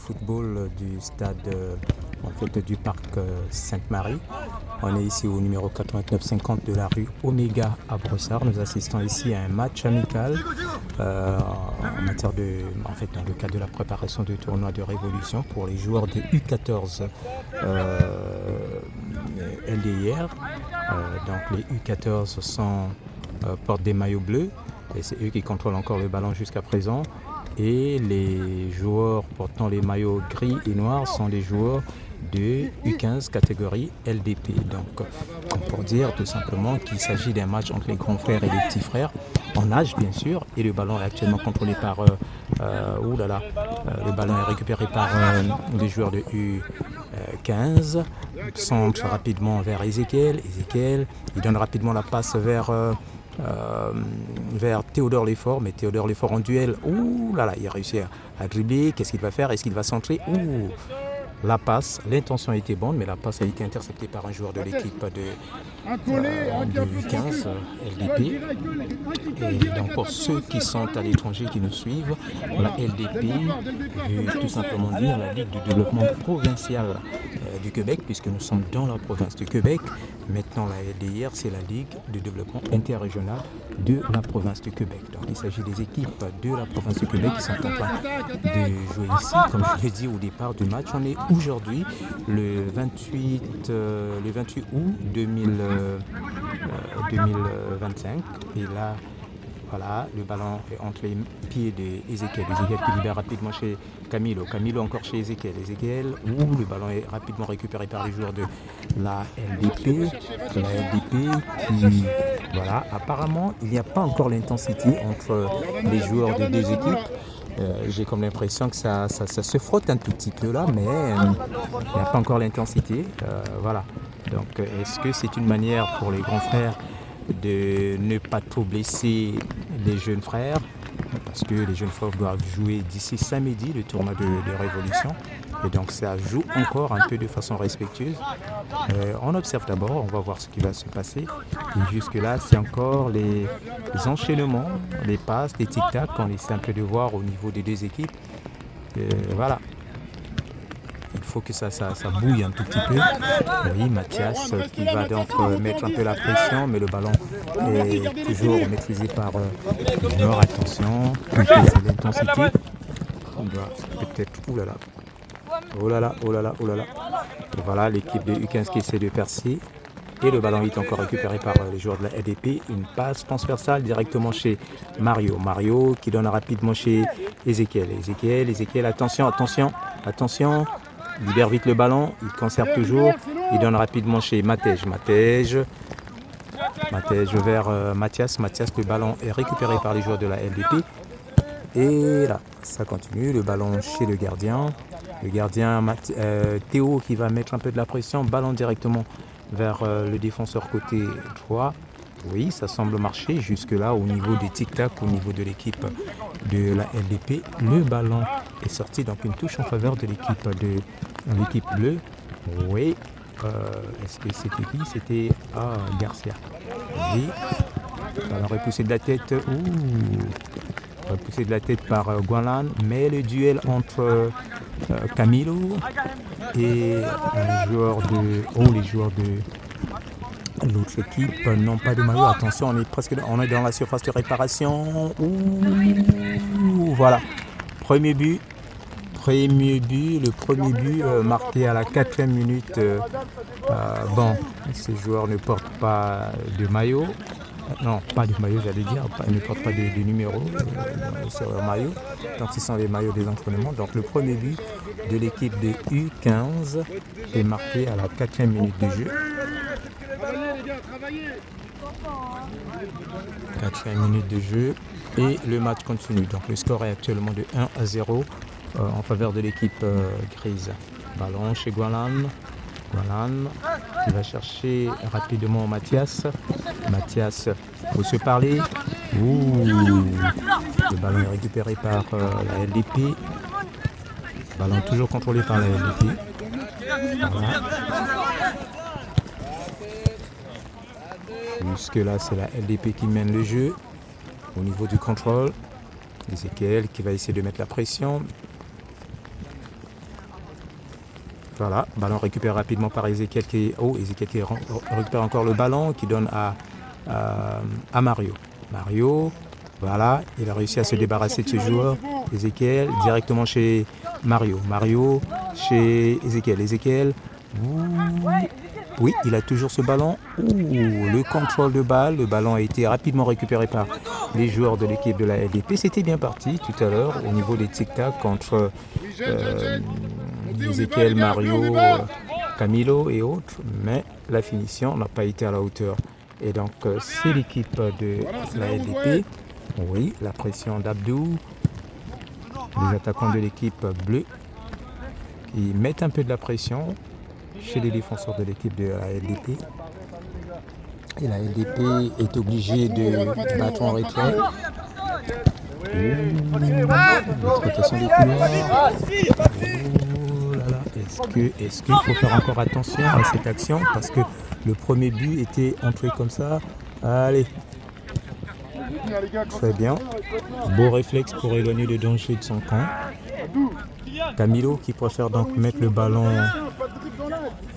football du stade du parc Sainte-Marie. On est ici au numéro 8950 de la rue Oméga à Brossard. Nous assistons ici à un match amical en matière dans le cadre de la préparation du tournoi de Révolution pour les joueurs de U14 LDIR. Donc les U14 portent des maillots bleus et c'est eux qui contrôlent encore le ballon jusqu'à présent. Et les joueurs portant les maillots gris et noirs sont les joueurs de U15 catégorie LDP. Donc, pour dire tout simplement qu'il s'agit d'un match entre les grands frères et les petits frères, en âge bien sûr, et le ballon est actuellement contrôlé par... le ballon est récupéré par les joueurs de U15, centre rapidement vers Ezekiel, il donne rapidement la passe vers Théodore Lefort, mais Théodore Lefort en duel, il a réussi à dribbler. Qu'est-ce qu'il va faire? Est-ce qu'il va centrer? La passe, l'intention était bonne, mais la passe a été interceptée par un joueur de l'équipe de 15 LDP. Et donc pour ceux qui sont à l'étranger, qui nous suivent, la LDP veut tout simplement dire la Ligue de développement provincial du Québec, puisque nous sommes dans la province du Québec. Maintenant, la LDIR, c'est la Ligue de développement interrégional de la province du Québec. Donc il s'agit des équipes de la province du Québec qui sont en train de jouer ici. Comme je l'ai dit au départ du match, on est aujourd'hui le 28 août 2025. Et là, voilà, le ballon est entre les pieds d'Ezekiel. Ezekiel qui libère rapidement chez Camilo. Camilo encore chez Ezekiel. Le ballon est rapidement récupéré par les joueurs de la LDP. Apparemment, il n'y a pas encore l'intensité entre les joueurs des deux équipes. J'ai comme l'impression que ça se frotte un tout petit peu là, mais il n'y a pas encore l'intensité. Donc, est-ce que c'est une manière pour les grands frères de ne pas trop blesser les jeunes frères, parce que les jeunes frères doivent jouer d'ici samedi le tournoi de Révolution, et donc ça joue encore un peu de façon respectueuse. On observe d'abord, on va voir ce qui va se passer, et jusque là c'est encore les enchaînements, les passes, les tic-tac qu'on essaie un peu de voir au niveau des deux équipes. Voilà. Il faut que ça bouille un tout petit peu. Oui, Mathias qui va donc mettre un peu la pression, mais le ballon est toujours maîtrisé par Nord. Attention, c'est l'intensité. On doit peut-être... Oh là là. Et voilà l'équipe de U15 qui essaie de percer. Et le ballon est encore récupéré par les joueurs de la LDP. Une passe transversale directement chez Mario. Mario qui donne rapidement chez Ezekiel. Ezekiel, attention. Libère vite le ballon, il conserve toujours, il donne rapidement chez Matej vers Mathias, le ballon est récupéré par les joueurs de la LDP. Et là, ça continue, le ballon chez le gardien. Théo qui va mettre un peu de la pression, ballon directement vers le défenseur côté droit. Oui, ça semble marcher jusque-là au niveau des tic-tac, au niveau de l'équipe de la LDP. Le ballon est sorti, donc une touche en faveur de l'équipe bleue. Oui, est-ce que c'était qui? C'était Garcia. Oui, ballon repoussé de la tête par Gualan, mais le duel entre Camilo et un joueur les joueurs de l'autre équipe n'ont pas de maillot. Attention, on est dans la surface de réparation. Voilà. Le premier but marqué à la 4e minute. Ces joueurs ne portent pas de maillot. Non, pas de maillot, j'allais dire. Ils ne portent pas de numéro sur leur maillot. Donc, ce sont les maillots des entraînements. Donc, le premier but de l'équipe de U15 est marqué à la 4e minute de jeu. 4e minute de jeu et le match continue. Donc le score est actuellement de 1-0 en faveur de l'équipe grise. Ballon chez Gualan qui va chercher rapidement Mathias, il faut se parler. Le ballon est récupéré par la LDP. Ballon toujours contrôlé par la LDP. Voilà. Jusque là, c'est la LDP qui mène le jeu au niveau du contrôle. Ezekiel qui va essayer de mettre la pression. Voilà, ballon récupéré rapidement par Ezekiel Ezekiel qui récupère encore le ballon, qui donne à Mario. Mario, voilà, il a réussi à se débarrasser de ce joueur. Ezekiel, directement chez Mario. Mario, chez Ezekiel. Ezekiel, oui, il a toujours ce ballon. Le contrôle de balle. Le ballon a été rapidement récupéré par les joueurs de l'équipe de la LDP. C'était bien parti tout à l'heure au niveau des tic-tac entre Ezekiel, Mario, Camilo et autres. Mais la finition n'a pas été à la hauteur. Et donc, c'est l'équipe de la LDP. Oui, la pression d'Abdou. Les attaquants de l'équipe bleue qui mettent un peu de la pression chez les défenseurs de l'équipe de la LDP. Et la LDP est obligée de battre en retrait. L'exploitation des couloirs. Oh là là. Est-ce qu'il faut faire encore attention à cette action? Parce que le premier but était entré comme ça. Allez. Très bien. Beau réflexe pour éloigner le danger de son camp. Camilo qui préfère donc mettre le ballon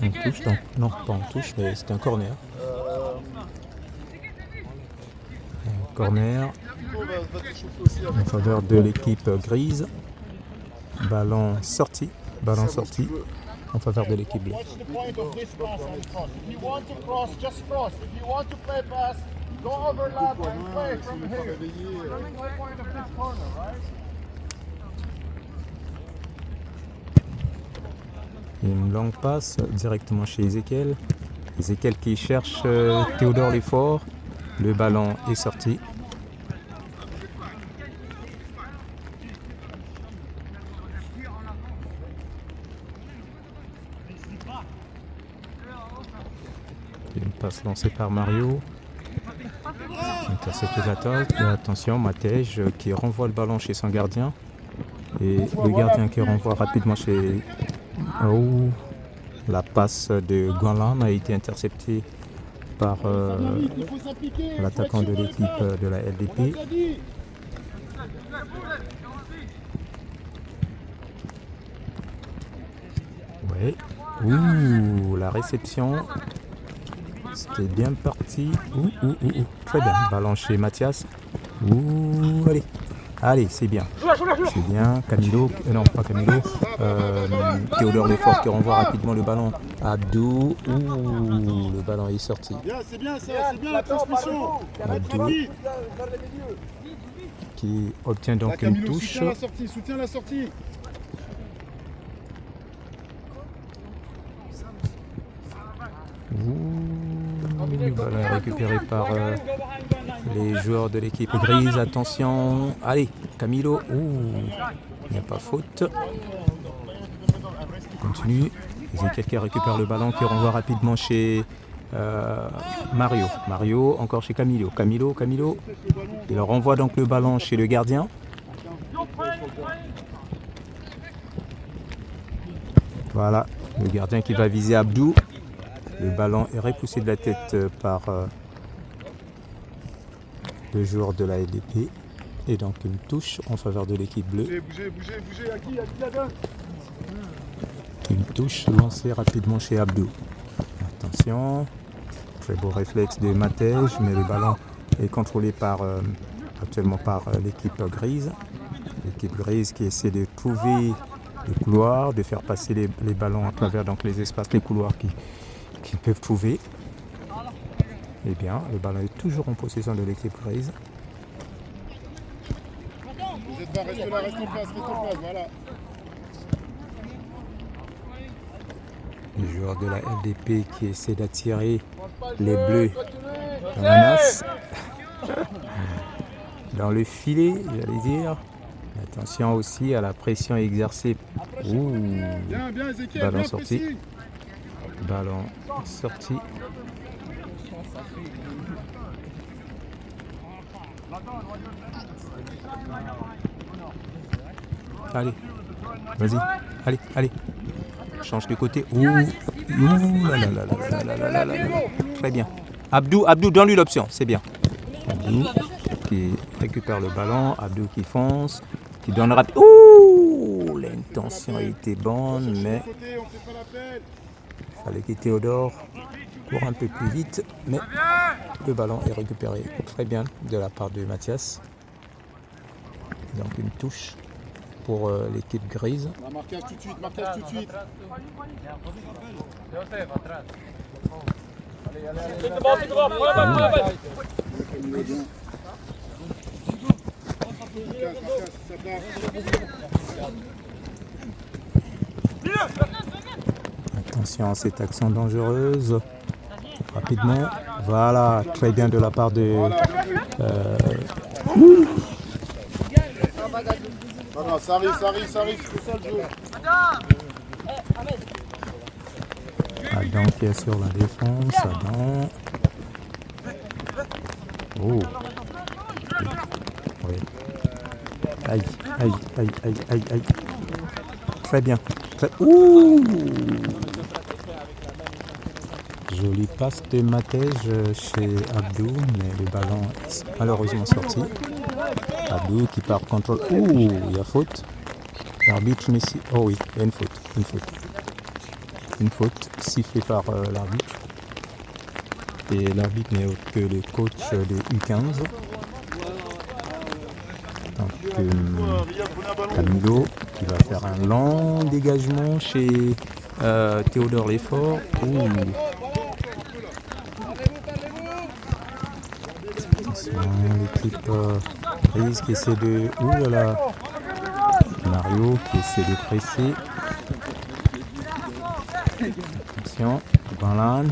en touche. Donc, non, pas en touche, mais c'est un corner. Un corner en faveur de l'équipe grise. Ballon sorti en faveur de l'équipe bleue. Une longue passe directement chez Ezekiel. Ezekiel qui cherche Théodore Lefort. Le ballon est sorti. Une passe lancée par Mario. Intercepté de l'attaque. Et attention, Matej qui renvoie le ballon chez son gardien. Et le gardien qui renvoie rapidement chez... Oh, la passe de Guanlan a été interceptée par l'attaquant de l'équipe de la LDP. Oui. La réception. C'était bien parti. Très bien. Ballon chez Mathias. Allez. Allez, c'est bien. C'est bien. Camilo. Non, pas Camilo. Théodore Lefort qui renvoie rapidement le ballon à Abdou. Le ballon est sorti. C'est bien ça, c'est bien la transmission. Abdou qui obtient donc une touche. Soutient la sortie. Le ballon est récupéré par les joueurs de l'équipe grise. Attention. Allez, Camilo. Il n'y a pas faute. Continue. Ezekiel qui récupère le ballon, qui renvoie rapidement chez Mario. Mario, encore chez Camilo. Camilo. Il renvoie donc le ballon chez le gardien. Voilà, le gardien qui va viser Abdou. Le ballon est repoussé de la tête par le joueur de la LDP. Et donc une touche en faveur de l'équipe bleue. Bougez, à qui la donne? Une touche lancée rapidement chez Abdou. Attention, très beau réflexe de Matej, mais le ballon est contrôlé actuellement par l'équipe grise. L'équipe grise qui essaie de trouver les couloirs, de faire passer les ballons à travers donc les espaces, les couloirs qu'ils peuvent trouver. Eh bien, le ballon est toujours en possession de l'équipe grise. Vous êtes pas, reste en place, voilà. Les joueurs de la LDP qui essaient d'attirer les bleus dans la nasse. Dans le filet, j'allais dire. Attention aussi à la pression exercée. Bien, Ezekiel, ballon bien sorti. précis. Ballon sorti. Allez, vas-y, allez. Change de côté. Très bien. Abdou, donne-lui l'option, c'est bien. Abdou qui récupère le ballon, Abdou qui fonce, qui donne rapide. L'intention était bonne, mais Côté, on fait pas l'appel. il fallait que Théodore court un peu plus vite. Mais le ballon est récupéré très bien de la part de Mathias. Donc une touche pour l'équipe grise. Ah, marquage tout de suite, marquage tout de suite. Attention à cette action dangereuse. Rapidement. Voilà, très bien de la part de... Pas grave, ça arrive, c'est ça le jeu. Adam qui est sur la défense. Adam. Oh. Oui. Aïe, aïe, aïe, aïe, aïe, aïe. Très bien. Ouh. Jolie passe de Matej chez Abdou, mais le ballon est malheureusement sorti. Abdou qui part contrôle. Ouh, il y a faute. L'arbitre Messi. Oh oui, il y a une faute. Une faute sifflée par l'arbitre. Et l'arbitre n'est autre que le coach des U15. Donc Camilo qui va faire un long dégagement chez Théodore Lefort. Ouh. Attention, l'équipe grise qui essaie de... Ouh là là. Mario qui essaie de presser. Attention, Banlan.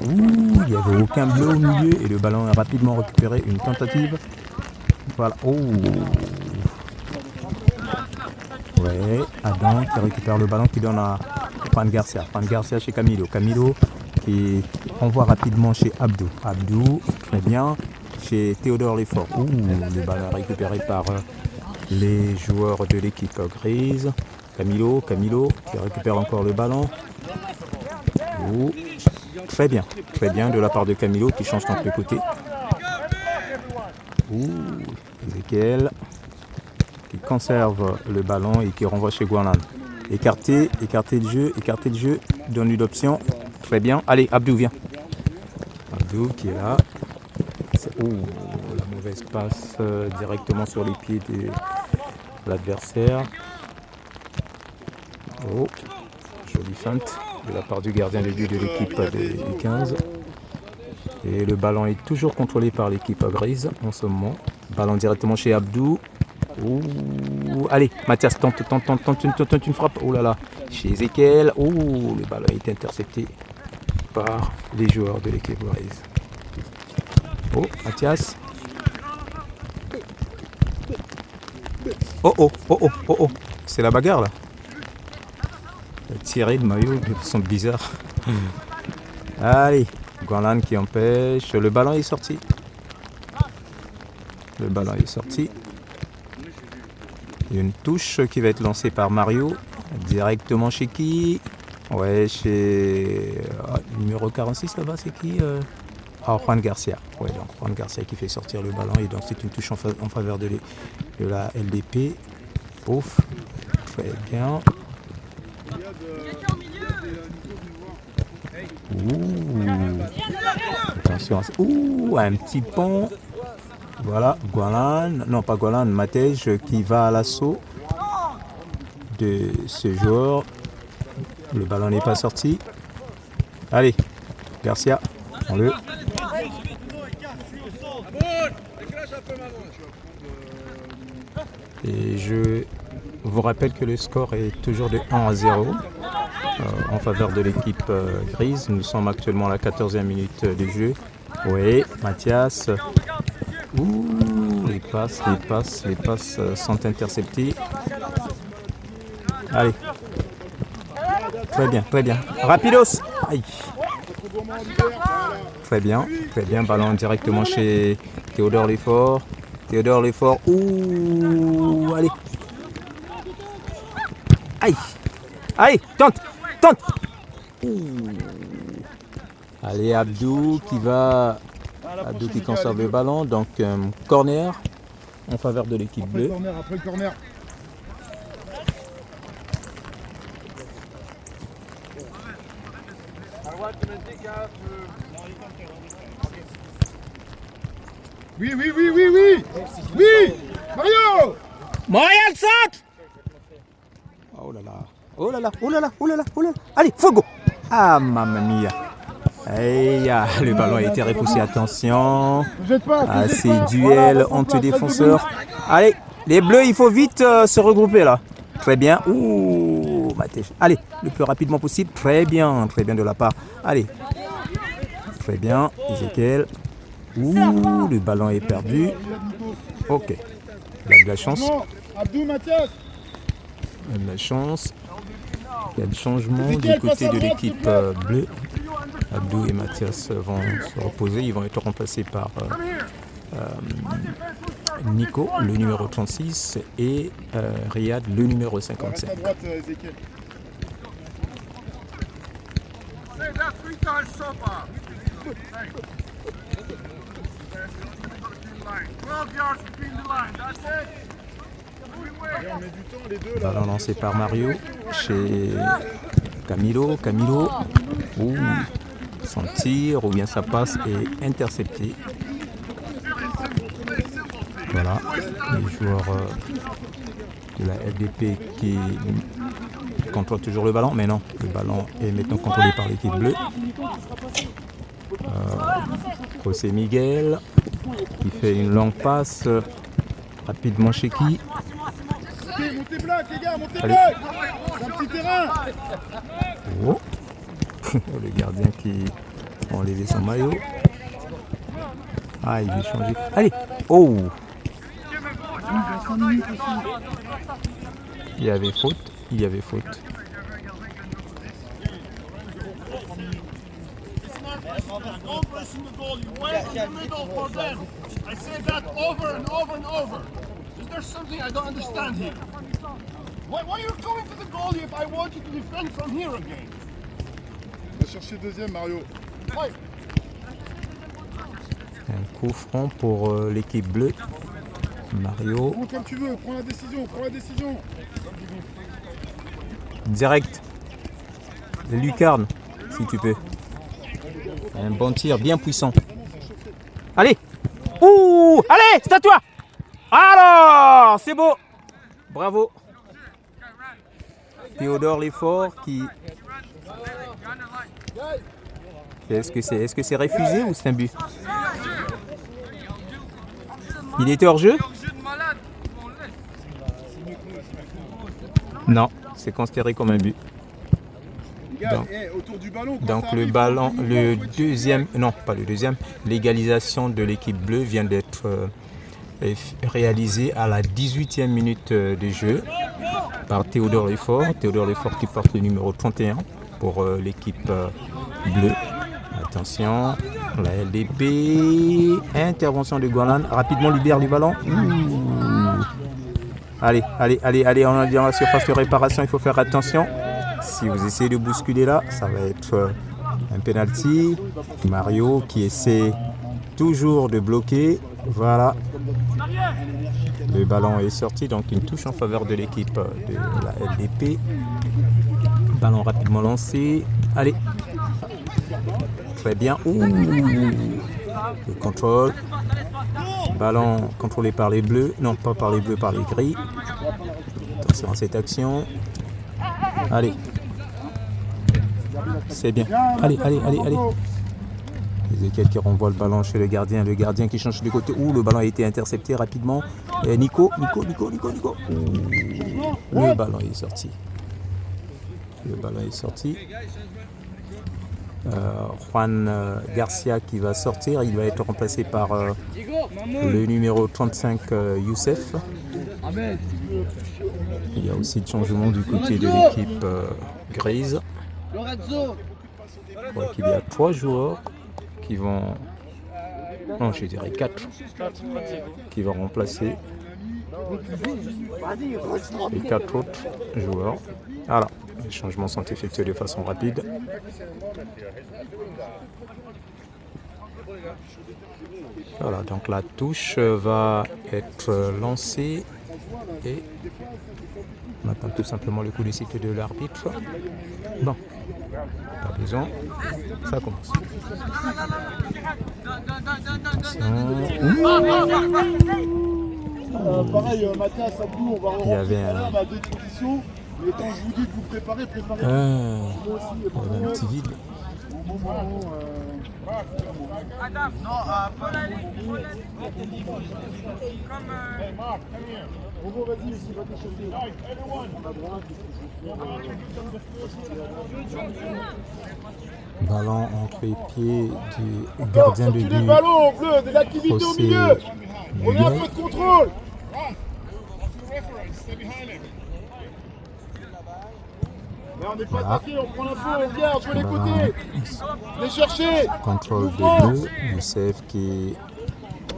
Ouh, il n'y avait aucun bleu au milieu et le ballon est rapidement récupéré. Une tentative. Voilà. Oh. Ouais, Adam qui récupère le ballon qui donne à Juan Garcia. Juan Garcia chez Camilo. Camilo qui renvoie rapidement chez Abdou. Abdou, très bien. Chez Théodore Lefort. Ouh, le ballon est récupéré par les joueurs de l'équipe grise. Camilo qui récupère encore le ballon. Ouh. Très bien de la part de Camilo qui change contre le côté. Ouh, Ezekiel qui conserve le ballon et qui renvoie chez Guanan. Écarté le jeu, donne une option. Très bien. Allez, Abdou, viens. Abdou qui est là. Ouh, la mauvaise passe directement sur les pieds de l'adversaire. Oh, jolie feinte de la part du gardien de but de l'équipe des U15. Et le ballon est toujours contrôlé par l'équipe grise en ce moment. Ballon directement chez Abdou. Ouh, allez, Mathias tente une frappe. Oh là là, chez Ezekiel. Ouh, le ballon est intercepté par les joueurs de l'équipe grise. Oh, Mathias. Oh. C'est la bagarre là. Tirer le maillot de façon bizarre. Allez, Guanlan qui empêche. Le ballon est sorti. Il y a une touche qui va être lancée par Mario. Directement chez qui? Ouais, chez numéro 46 là-bas, c'est qui? Juan Garcia. Ouais, donc Juan Garcia qui fait sortir le ballon. Et donc c'est une touche en faveur de la LDP. Ouf, très bien. Ouh. Attention. Ouh, un petit pont. Voilà, Matej qui va à l'assaut de ce joueur. Le ballon n'est pas sorti. Allez, Garcia, prends-le. Et je vous rappelle que le score est toujours de 1-0 en faveur de l'équipe grise. Nous sommes actuellement à la 14e minute du jeu. Oui, Mathias. Ouh, les passes sont interceptées. Allez. Très bien. Rapidos. Aïe. Très bien. Ballon directement chez Théodore Lefort. Ouh, allez. Aïe, tente. Ouh. Allez, Abdou qui conserve le ballon. Donc, corner en faveur de l'équipe bleue. Après le corner. Oui, oui, oui, oui, oui. Oui, Mario. Montréal centre. Oh là là. Oh là là, oh là là, oh là là, oh là là. Allez, Fogo. Ah, mamma mia. Hey, le ballon a été repoussé, attention. À ces duels entre défenseurs. Allez, les bleus, il faut vite se regrouper là. Très bien. Ouh, Matej. Allez, le plus rapidement possible. Très bien de la part. Allez. Très bien, Ezekiel. Ouh, le ballon est perdu. Ok. Il a de la chance. Abdou, Mathias. Il a de la chance. Il y a du changement du côté de l'équipe bleue. Abdou et Mathias vont se reposer. Ils vont être remplacés par Nico, le numéro 36, et Riyad, le numéro 57. À droite, Ezekiel. On met du temps, les deux, là. Ballon lancé par Mario chez Camilo. Camilo, ouh, son tir ou bien sa passe est interceptée. Voilà, les joueurs de la FDP qui contrôlent toujours le ballon, mais non, le ballon est maintenant contrôlé par l'équipe bleue. José Miguel qui fait une longue passe rapidement chez qui? Montez black, les gars, montez Allez. black. C'est un petit terrain. Oh. Le gardien qui a enlevé son maillot. Ah, il veut changer. Allez. Oh. Il y avait faute. Il y avait faute. There's something I don't understand here. Why are you coming to the goalie if I want you to defend from here again? On va chercher deuxième, Mario. Why? Un coup franc pour l'équipe bleue. Mario. Prends comme tu veux, prends la décision, prends la décision. Direct. De lucarne, si tu peux. Un bon tir bien puissant. Allez. Ouh. Allez, c'est à toi. Alors, c'est beau. Bravo. Théodore Lefort qui... Est-ce que c'est refusé ou c'est un but? Il était hors jeu? Non, c'est considéré comme un but. Donc, Autour du ballon, quand donc ça le arrive, ballon, le deuxième, non pas le deuxième, l'égalisation de l'équipe bleue vient d'être réalisée à la 18e minute de jeu par Théodore Lefort. Théodore Lefort qui porte le numéro 31 pour l'équipe bleue. Attention, la LDP, intervention de Golan, rapidement libère le ballon. Allez, on est dans la surface de réparation, il faut faire attention. Si vous essayez de bousculer là, ça va être un penalty. Mario qui essaie toujours de bloquer. Voilà. Le ballon est sorti, donc une touche en faveur de l'équipe de la LDP. Ballon rapidement lancé. Allez. Très bien. Ouh. Le contrôle. Ballon contrôlé par les bleus. Non, pas par les bleus, par les gris. Attention à cette action. Allez. C'est bien. Allez. Ezekiel qui renvoie le ballon chez le gardien qui change de côté. Ouh, le ballon a été intercepté rapidement. Et Nico. Le ballon est sorti. Juan Garcia qui va sortir. Il va être remplacé par le numéro 35, Youssef. Il y a aussi de changement du côté de l'équipe grise. Je crois qu'il y a 3 joueurs qui vont... Non, je dirais 4 qui vont remplacer les 4 autres joueurs. Voilà, les changements sont effectués de façon rapide. Voilà, donc la touche va être lancée et on attend tout simplement le coup de sifflet de l'arbitre. Bon, Pas besoin. Ça commence. Pareil, Mathias, Abdou, on va Il y avait à deux positions. Mais quand je vous dis de vous préparer. il y avait un petit vide. Ballon entre les pieds du gardien de but. but. Ballon bleu, de l'activité au José milieu. On est en Miguel. peu de contrôle. Là, on n'est pas attaqué, on prend l'info, on regarde, jouer les côtés. Les chercher. Contrôle de bleu. Youssef qui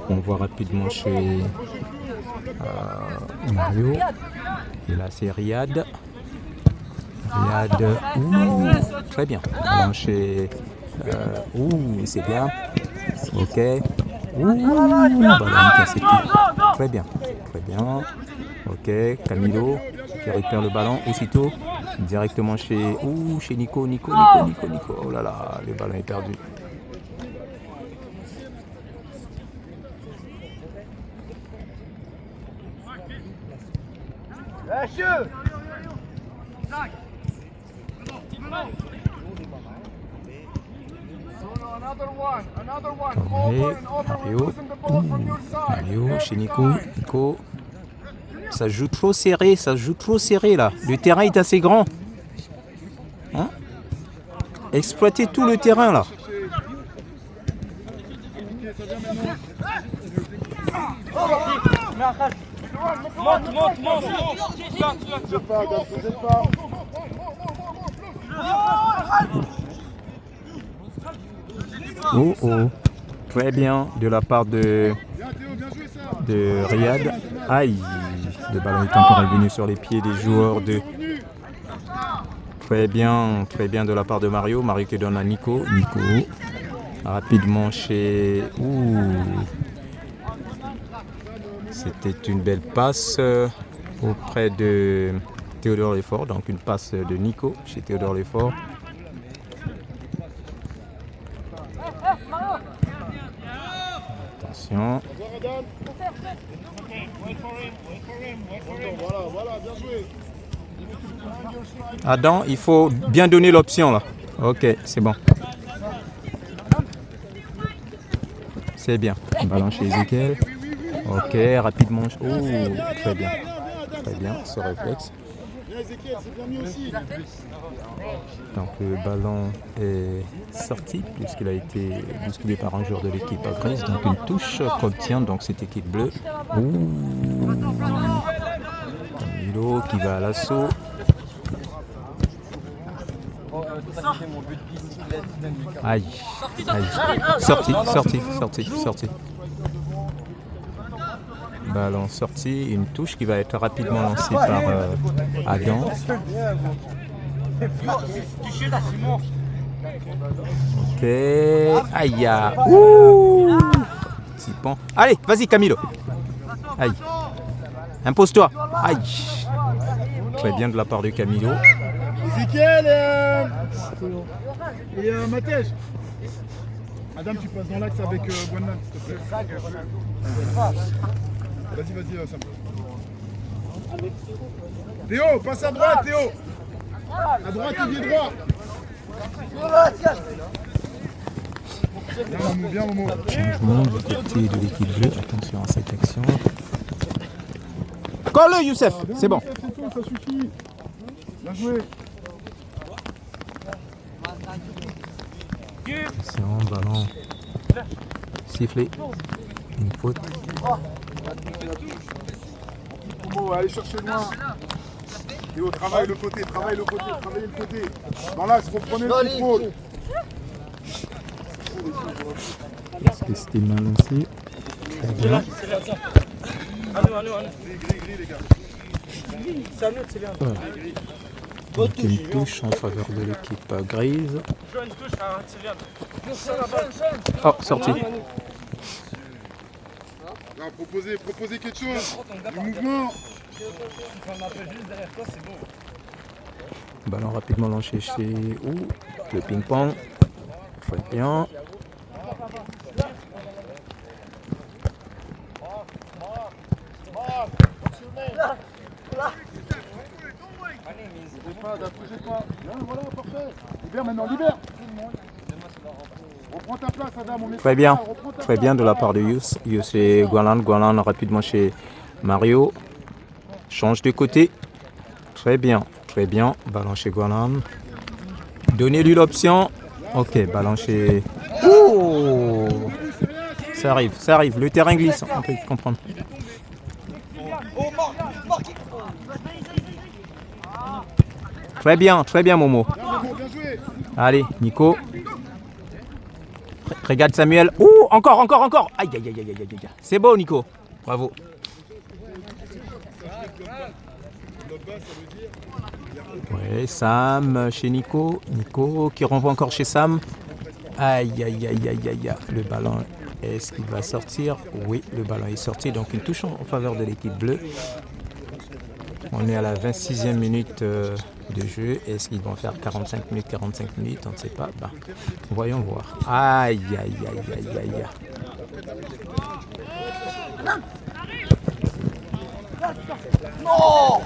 envoie rapidement chez Mario. Et là c'est Riyad. Riyad. Très bien. Ballon chez. C'est bien. Ok. Ballon intercepté. Très bien. Très bien. Ok. Camilo qui récupère le ballon aussitôt. Directement chez Nico. Oh là là, le ballon est perdu. Mario chez Nico. Ça joue trop serré là. Le terrain est assez grand. Hein? Exploitez tout le terrain là. Très bien de la part de Riyad. Aïe, le ballon est encore revenu sur les pieds des joueurs de. Très bien de la part de Mario. Mario qui donne à Nico. Rapidement chez. C'était une belle passe auprès de Théodore Lefort. Donc une passe de Nico chez Théodore Lefort. Attention. Adam, il faut bien donner l'option là. Ok, c'est bon. C'est bien. Ballon chez Ezekiel. Ok, rapidement. Très bien. Ce réflexe. Donc le ballon est sorti puisqu'il est bousculé par un joueur de l'équipe grise. Donc une touche qu'obtient donc cette équipe bleue. Camilo qui va à l'assaut. Aïe. Sorti. Ballon sorti, une touche qui va être rapidement lancée par Adam. Ok. Aïe. Petit pont. Allez, vas-y Camilo. Aïe. Impose-toi. Aïe. Très bien de la part de Camilo. Ezekiel et Matej. Adam, tu passes dans l'axe avec Guanman, s'il te plaît. Vas-y, Sam. Théo, passe à droite, Théo. À droite, il est droit. Bien, Momo. Changement du côté de l'équipe bleue. Attention à cette action. Colle-le, Youssef. C'est bon. Ça suffit. Bien joué. Attention, ballon sifflé. Une faute. Momo, allez chercher loin. Théo, travaille le côté. Dans l'axe, reprenez le contrôle. Est-ce que c'était mal lancé? Très bien. Gris, les gars. Donc une touche en faveur de l'équipe grise. Oh, sorti. Proposez quelque chose. Du mouvement. Ballon rapidement lancé chez le ping-pong. Très bien. Voilà, parfait. Libère maintenant, libère. Reprends ta place, Adam. On est Très bien. reprends ta Très bien de la part de Yus. Yus et Gualan. Gualan rapidement chez Mario. Change de côté. Très bien. Très bien. Ballon chez Gualan. Donnez-lui l'option. Ok, ballon chez... Oh, ça arrive, ça arrive. Le terrain glisse. On peut comprendre. Très bien Momo. Bien joué. Allez, Nico. Regarde Samuel. Ouh, encore. Aïe, aïe, aïe, aïe, aïe, aïe. C'est beau, Nico. Bravo. Ouais, Sam chez Nico. Nico qui renvoie encore chez Sam. Aïe, aïe, aïe, aïe, aïe. Le ballon, est-ce qu'il va sortir? Oui, le ballon est sorti. Donc une touche en faveur de l'équipe bleue. On est à la 26e minute de jeu. Est-ce qu'ils vont faire 45 minutes? On ne sait pas. Bah, voyons voir. Aïe, aïe, aïe, aïe, aïe. Non.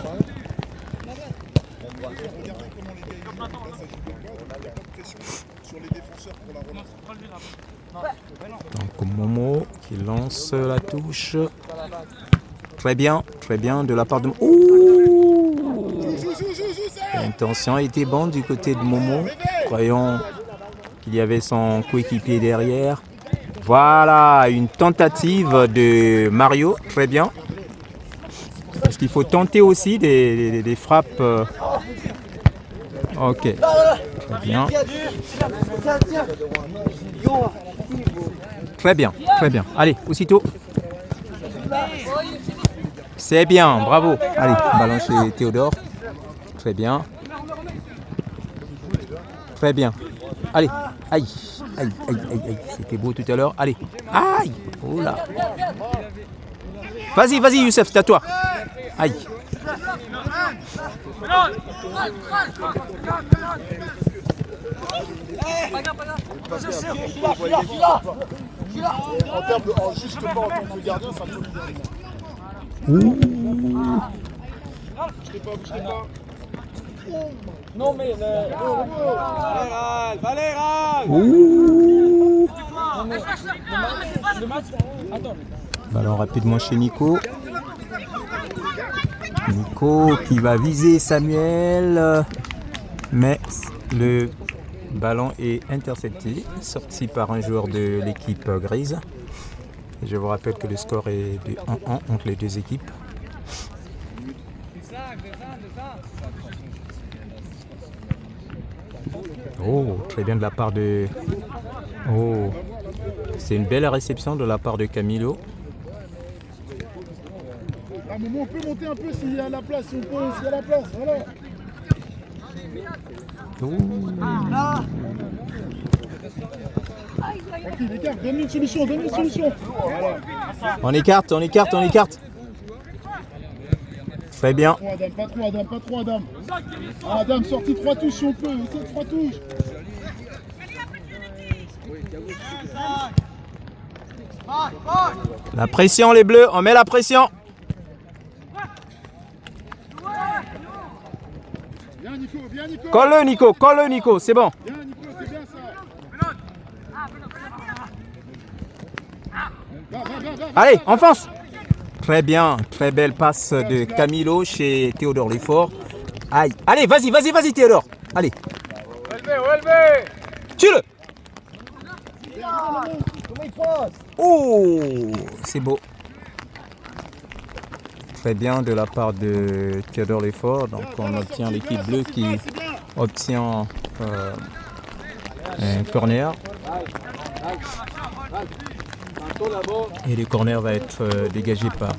Donc Momo qui lance la touche. Très bien de la part de... Ouh, l'intention a été bonne du côté de Momo. Croyons qu'il y avait son coéquipier derrière. Voilà, une tentative de Mario. Très bien. Parce qu'il faut tenter aussi des frappes. Ok. Très bien. Très bien. Allez, aussitôt. C'est bien, bravo. Allez, ballon chez Théodore. Très bien. Allez, aïe. C'était beau tout à l'heure. Allez, aïe. Oh là. Vas-y, Youssef, c'est à toi. Aïe. En termes de justement en tant que gardien, ça me Je pas. Non mais Valéral. Ballon rapidement chez Nico. Nico qui va viser Samuel. Mais le ballon est intercepté, sorti par un joueur de l'équipe grise. Je vous rappelle que le score est de 1-1 entre les deux équipes. Oh, très bien de la part de... Oh, c'est une belle réception de la part de Camilo. À un moment, on peut monter un peu s'il y a la place, s'il y a la place, voilà. Tranquille, écarte, donne-lui une solution, Voilà. On écarte. Très bien. Pas trop Adam. Adam, sorti 3 touches si on peut, essaie 3 touches. La pression les bleus, on met la pression. Viens Nico. Colle-le Nico, c'est bon. Viens Nico, c'est bien ça. Va. Allez, enfonce. Très bien, très belle passe de Camilo chez Théodore Lefort. Aïe, allez, vas-y Théodore. Allez. Tue-le. Oh, c'est beau. Très bien de la part de Théodore Lefort. Donc on obtient l'équipe bleue qui obtient un corner. Et le corner va être dégagé par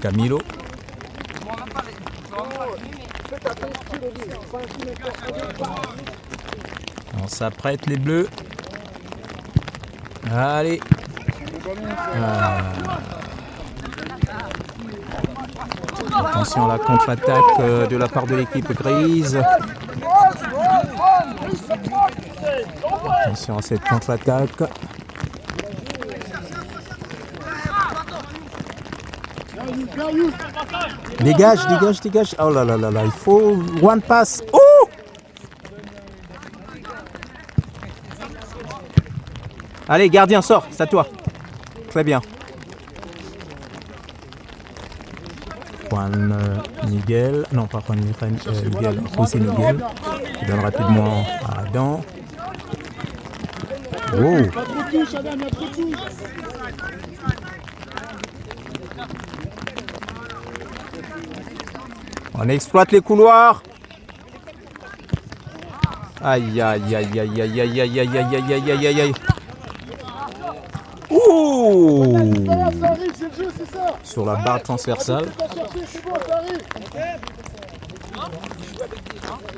Camilo. On s'apprête les bleus. Allez. Attention à la contre-attaque de la part de l'équipe grise. Attention à cette contre-attaque. Dégage, dégage, dégage. Oh là là là là, il faut one pass. Oh! Allez, gardien, sors, c'est à toi. Très bien. Juan Miguel, non pas Juan Miguel, José Miguel, qui donne rapidement à Adam. Oh! On exploite les couloirs. Aïe aïe aïe aïe aïe aïe aïe aïe aïe aïe aïe aïe aïe. Ouh! Sur la barre transversale.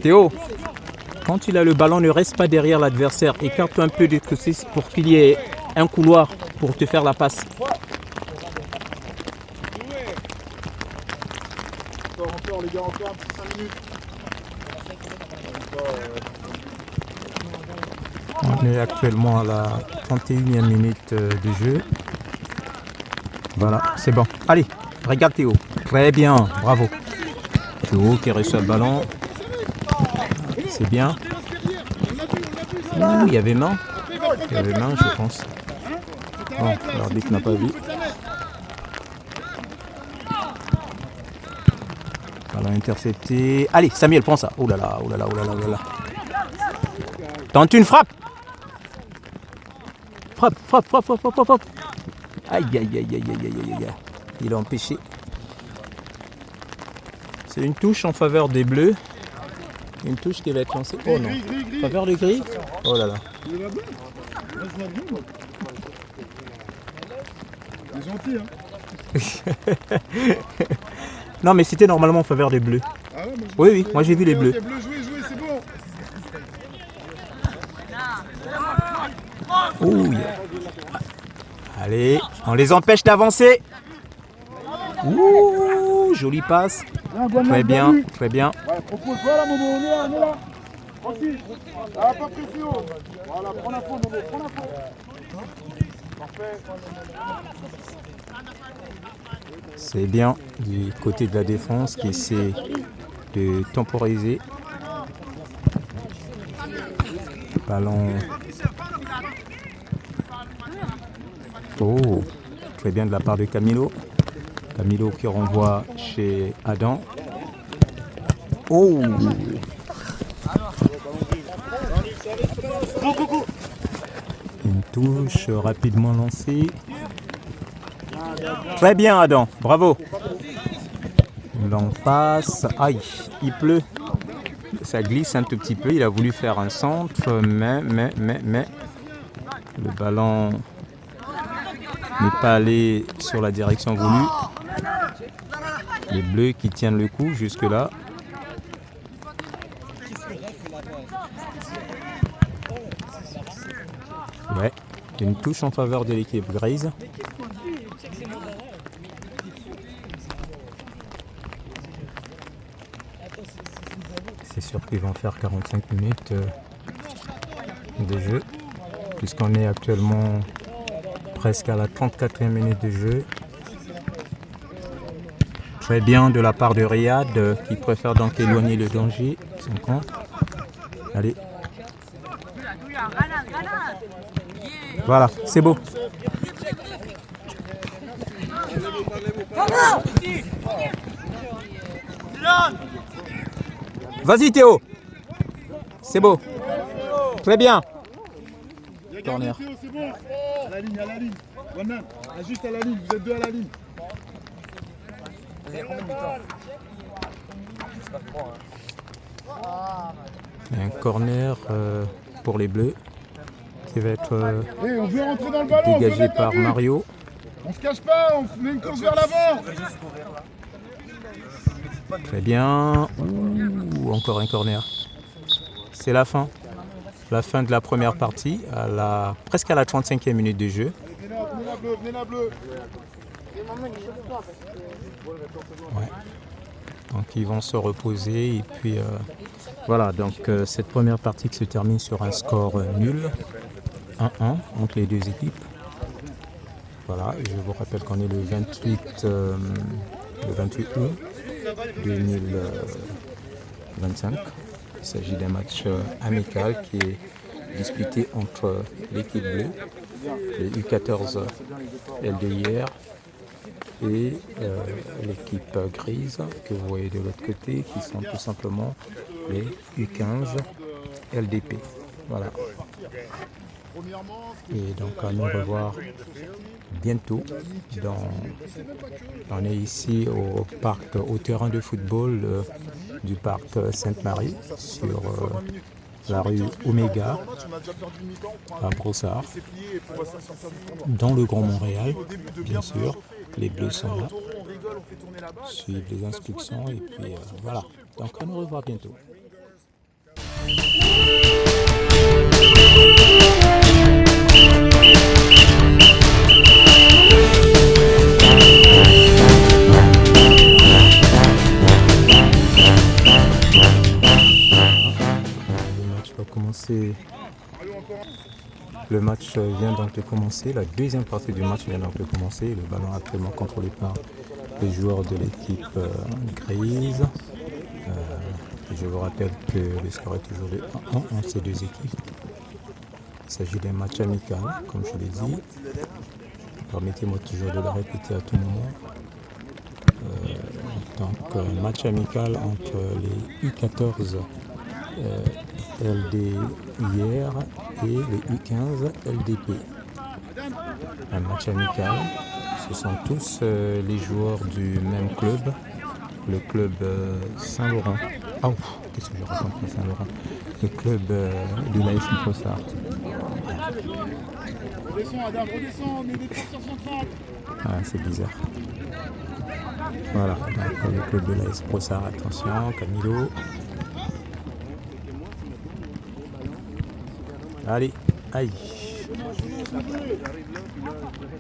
Théo, quand il a le ballon, ne reste pas derrière l'adversaire. Écarte-toi un peu de côté pour qu'il y ait un couloir pour te faire la passe. Encore les gars, encore un petit 5 minutes. On est actuellement à la 31e minute de jeu. Voilà, c'est bon. Allez, regarde Théo. Très bien, bravo. Théo qui reçoit le ballon. C'est bien. Ouh, il y avait main. Il y avait main, je pense. Bon, l'arbitre n'a pas vu. Ballon intercepté. Allez, Samuel, prends ça. Oh là là, oh là là, oh là là, oh là là. Tente une frappe. Frappe, frappe, frappe, frappe, frappe, frappe. Aïe, aïe, aïe, aïe, aïe, aïe, aïe. Il a empêché. C'est une touche en faveur des Bleus. Une touche qui va être lancée. Oh non. En faveur des Gris. Oh là là. Il est gentil, hein. Non, mais c'était normalement en faveur des Bleus. Ah ouais, Oui, oui, moi j'ai vu les Bleus. Les Bleus, jouez, jouez, c'est bon. Ouh, yeah. Allez, on les empêche d'avancer. Ouh, jolie passe. Très bien, très bien. Ouais, propose, voilà Momo, on est là, on est là. Tranquille. Ah, pas pressé haut. Voilà, prends la faute, Momo, prends la faute. Parfait. C'est bien du côté de la défense qui essaie de temporiser. Ballon. Oh, très bien de la part de Camilo. Camilo qui renvoie chez Adam. Oh! Une touche rapidement lancée. Très bien Adam, bravo. L'on passe. Aïe, il pleut. Ça glisse un tout petit peu. Il a voulu faire un centre, mais le ballon n'est pas allé sur la direction voulue. Les Bleus qui tiennent le coup jusque-là. Ouais, une touche en faveur de l'équipe grise. C'est sûr qu'ils vont faire 45 minutes de jeu, puisqu'on est actuellement presque à la 34e minute de jeu. Très bien de la part de Riyad qui préfère donc éloigner le danger. Son camp. Allez. Voilà, c'est beau. Vas-y Théo. C'est beau. Très bien. Corner. C'est bon. À la ligne, à la ligne. One juste à la ligne, vous êtes deux à la ligne. Un corner pour les Bleus qui va être on veut rentrer dans le ballon, dégagé par Mario. On se cache pas, on met une course vers l'avant. Très bien. Ouh, encore un corner. C'est la fin. La fin de la première partie, presque à la 35e minute de jeu. Venez la bleue, venez la bleue. Ouais. Donc ils vont se reposer et puis voilà, donc cette première partie qui se termine sur un score nul, 1-1 entre les deux équipes. Voilà, je vous rappelle qu'on est le 28 août 2025. Il s'agit d'un match amical qui est disputé entre l'équipe bleue, les U14 LDIR, et l'équipe grise que vous voyez de l'autre côté, qui sont tout simplement les U15 LDP. Voilà. Et donc à nous revoir bientôt. On est ici au parc, au terrain de football du parc Sainte-Marie, sur la rue Oméga, à Brossard, dans le Grand Montréal, bien sûr. Les Bleus sont là, suivent les instructions et puis voilà. Donc à nous revoir bientôt. Le match vient donc de commencer, la deuxième partie du match vient donc de commencer. Le ballon actuellement contrôlé par les joueurs de l'équipe grise. Je vous rappelle que le score est toujours de 1-1 entre ces deux équipes. Il s'agit d'un match amical, comme je l'ai dit. Permettez-moi toujours de le répéter à tout moment. Donc, match amical entre les U14 LDIR et les U15 LDP. Un match amical. Ce sont tous les joueurs du même club, le club Saint-Laurent. Oh, qu'est-ce que je raconte Saint-Laurent? Le club de l'AS Brossard. Redescends Adam, redescends, on est des défenseurs centrales. Ah, c'est bizarre. Voilà, donc le club de l'AS Brossard, attention, Camilo. Allez, aïe.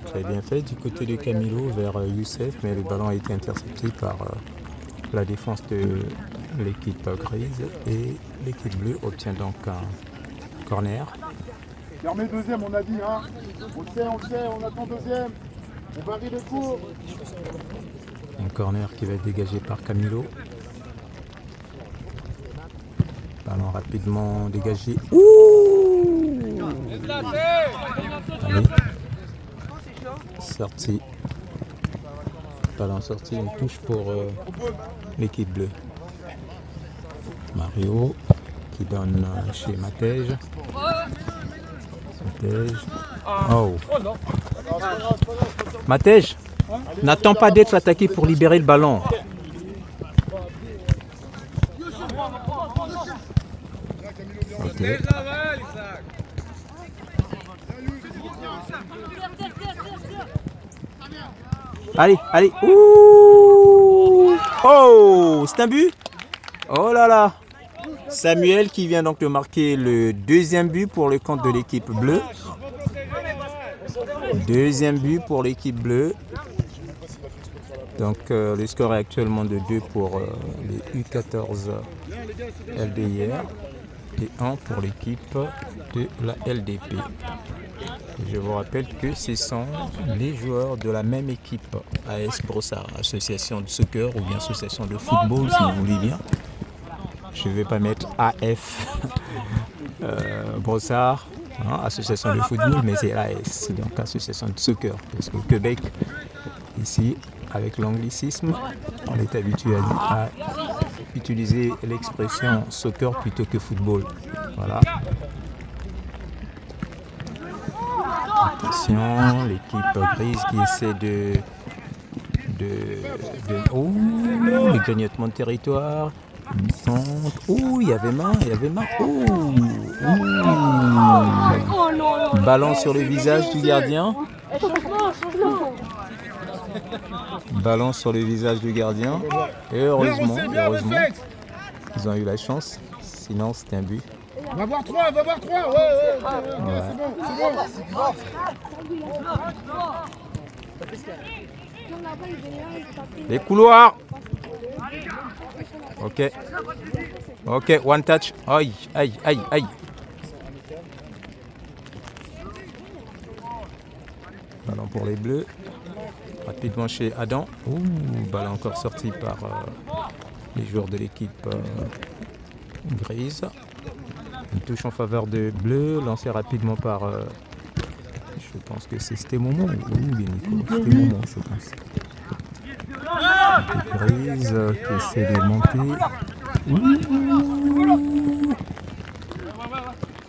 Très bien fait du côté de Camilo vers Youssef, mais le ballon a été intercepté par la défense de l'équipe grise et l'équipe bleue obtient donc un corner. Fermez deuxième, on a dit, hein. On le sait, on attend deuxième. On varie les cours. Un corner qui va être dégagé par Camilo. Ballon rapidement dégagé. Ouh! Allez. Sorti. Ballon sorti, une touche pour l'équipe bleue. Mario qui donne chez Matej. Oh. Matej, n'attends pas d'être attaqué pour libérer le ballon. Okay. Allez, allez. Ouh. Oh, c'est un but. Oh là là. Samuel qui vient donc de marquer le deuxième but pour le compte de l'équipe bleue. Deuxième but pour l'équipe bleue. Donc le score est actuellement de 2 pour les U14 LDIR et 1 pour l'équipe de la LDP. Et je vous rappelle que ce sont les joueurs de la même équipe AS Brossard, association de soccer ou bien association de football si vous voulez bien. Je ne vais pas mettre AF Brossard, hein, association de football, mais c'est AS, donc association de soccer. Parce qu'au Québec, ici, avec l'anglicisme, on est habitué à utiliser l'expression soccer plutôt que football. Voilà. Attention, l'équipe grise qui essaie de oh, le grignotement de territoire. Oh, il y avait main. Oh, ballon sur le visage du gardien. Ballon sur le visage du gardien. Et heureusement, ils ont eu la chance. Sinon, c'était un but. Va voir 3. Ouais. C'est bon. Les couloirs. Ok. Ok, one touch. Aïe, aïe, aïe, aïe. Ballon pour les Bleus. Rapidement chez Adam. Ouh, ballon encore sorti par les joueurs de l'équipe grise. Une touche en faveur de Bleu, lancé rapidement par... je pense que c'était Momo. Oui, bien Nico. C'était Momo, je pense. Grise qui essaie de monter. Ouh.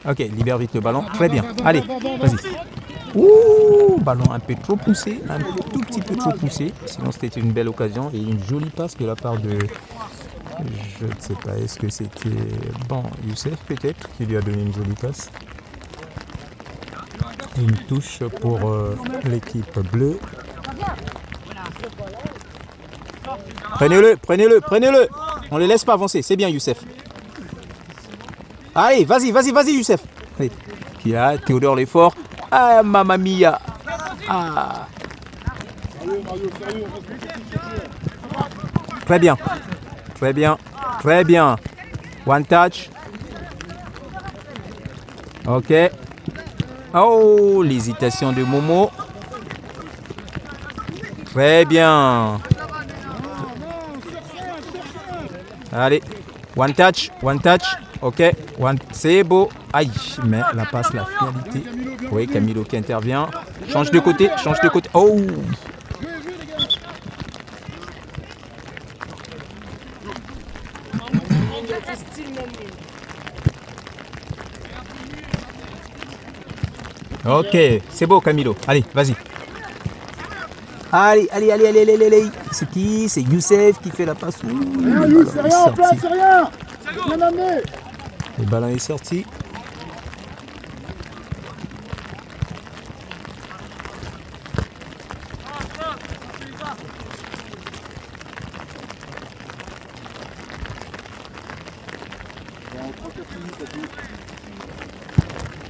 Ok, libère vite le ballon. Très bien. Allez, vas-y. Ouh, ballon un peu trop poussé, un tout petit peu trop poussé. Sinon, c'était une belle occasion et une jolie passe de la part de... Je ne sais pas, est-ce que c'était... Bon, Youssef peut-être, qui lui a donné une jolie passe. Et une touche pour l'équipe bleue. Prenez-le, prenez-le, prenez-le. On ne les laisse pas avancer, c'est bien Youssef. Allez, vas-y, vas-y, vas-y Youssef. Allez. Qui a Théodore l'effort. Ah, mamma mia. Ah. Très bien. Très bien. Très bien. One touch. Ok. Oh, l'hésitation de Momo. Très bien. Allez. One touch. One touch. Ok. One. C'est beau. Aïe. Mais la passe, la finalité. Oui, Camilo qui intervient. Change de côté. Change de côté. Oh. Ok, c'est beau Camilo. Allez, vas-y. Allez, allez, allez, allez, allez, allez. C'est qui? C'est Youssef qui fait la passe. Rien, Youssef, c'est rien en place, c'est rien. Bien amené. Le ballon est sorti.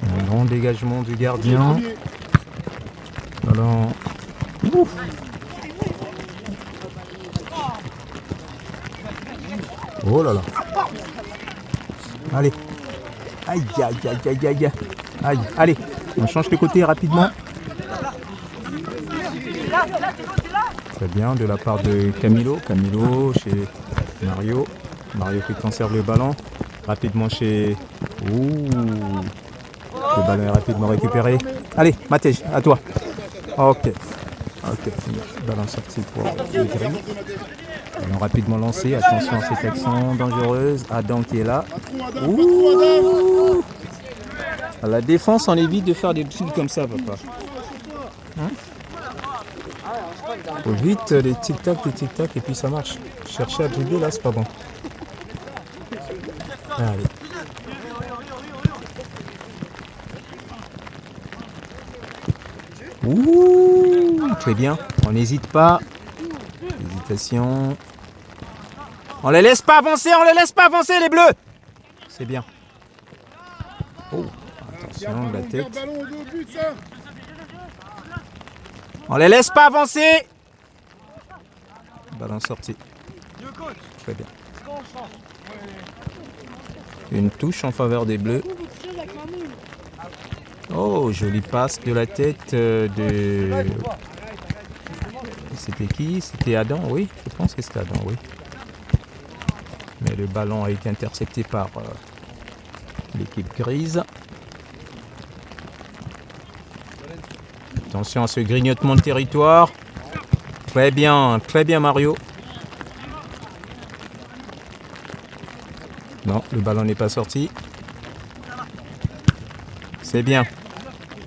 Un grand dégagement du gardien. Ballon. Ouf. Oh là là. Allez. Aïe, aïe, aïe, aïe, aïe. Aïe, allez. On change de côté rapidement. Très bien, de la part de Camilo. Camilo chez Mario. Mario qui conserve le ballon. Rapidement chez... Ouh. Le ballon est rapidement récupéré. Allez, Matej, à toi. Ok. Ok, ballon sorti pour les grilles. Ballon rapidement lancé. Attention à cette action dangereuse. Adam qui est là. Ouh. À la défense, on évite de faire des trucs comme ça, papa. Hein? Faut vite les tic-tac, et puis ça marche. Chercher à dribbler là, c'est pas bon. Allez. Ouh, très bien. On n'hésite pas. Hésitation. On les laisse pas avancer, on les laisse pas avancer les bleus. C'est bien. Oh, attention, la tête. On les laisse pas avancer. Ballon sorti. Très bien. Une touche en faveur des bleus. Oh, jolie passe de la tête de... C'était qui? C'était Adam, oui. Je pense que c'était Adam, oui. Mais le ballon a été intercepté par l'équipe grise. Attention à ce grignotement de territoire. Très bien Mario. Non, le ballon n'est pas sorti. C'est bien.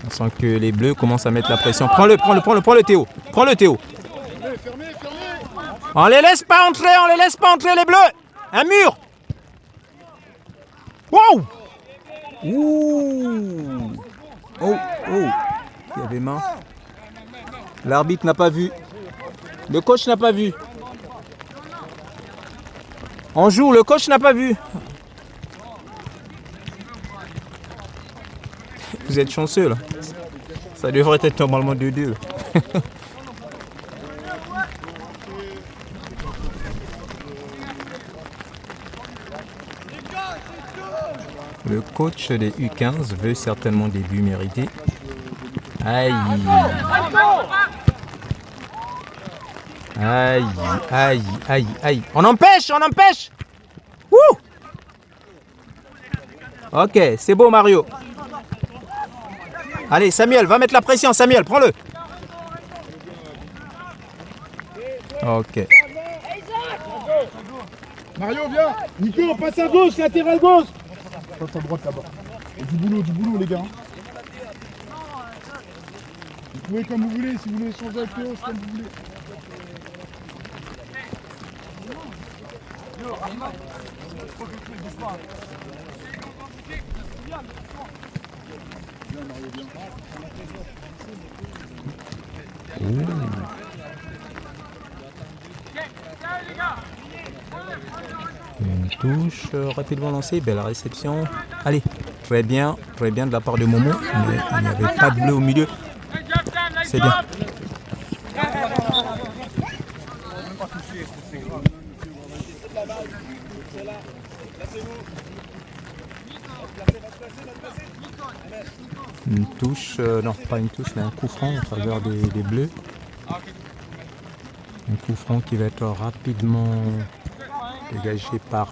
On sent que les bleus commencent à mettre la pression. Prends-le Théo. Prends-le Théo. On les laisse pas entrer les bleus. Un mur. Wow. Ouh. Oh. Il y avait main. L'arbitre n'a pas vu. Le coach n'a pas vu. On joue, le coach n'a pas vu. Vous êtes chanceux là. Ça devrait être normalement 2-2. Le coach des U15 veut certainement des buts mérités. Aïe. Aïe, aïe, aïe, aïe. On empêche, on empêche. Wouh. Ok, c'est beau Mario. Allez, Samuel, va mettre la pression. Samuel, prends-le. Ok. Mario, viens. Nico, passe à gauche, latéral gauche. Passe à droite là-bas. Et du boulot, les gars. Vous pouvez comme vous voulez, si vous voulez changer avec Théo, c'est comme vous voulez. Une touche rapidement lancée, belle réception. Allez, très bien de la part de Momo, mais il n'y avait pas de bleu au milieu. C'est bien. Une touche, non pas une touche, mais un coup franc en faveur des Bleus. Un coup franc qui va être rapidement dégagé par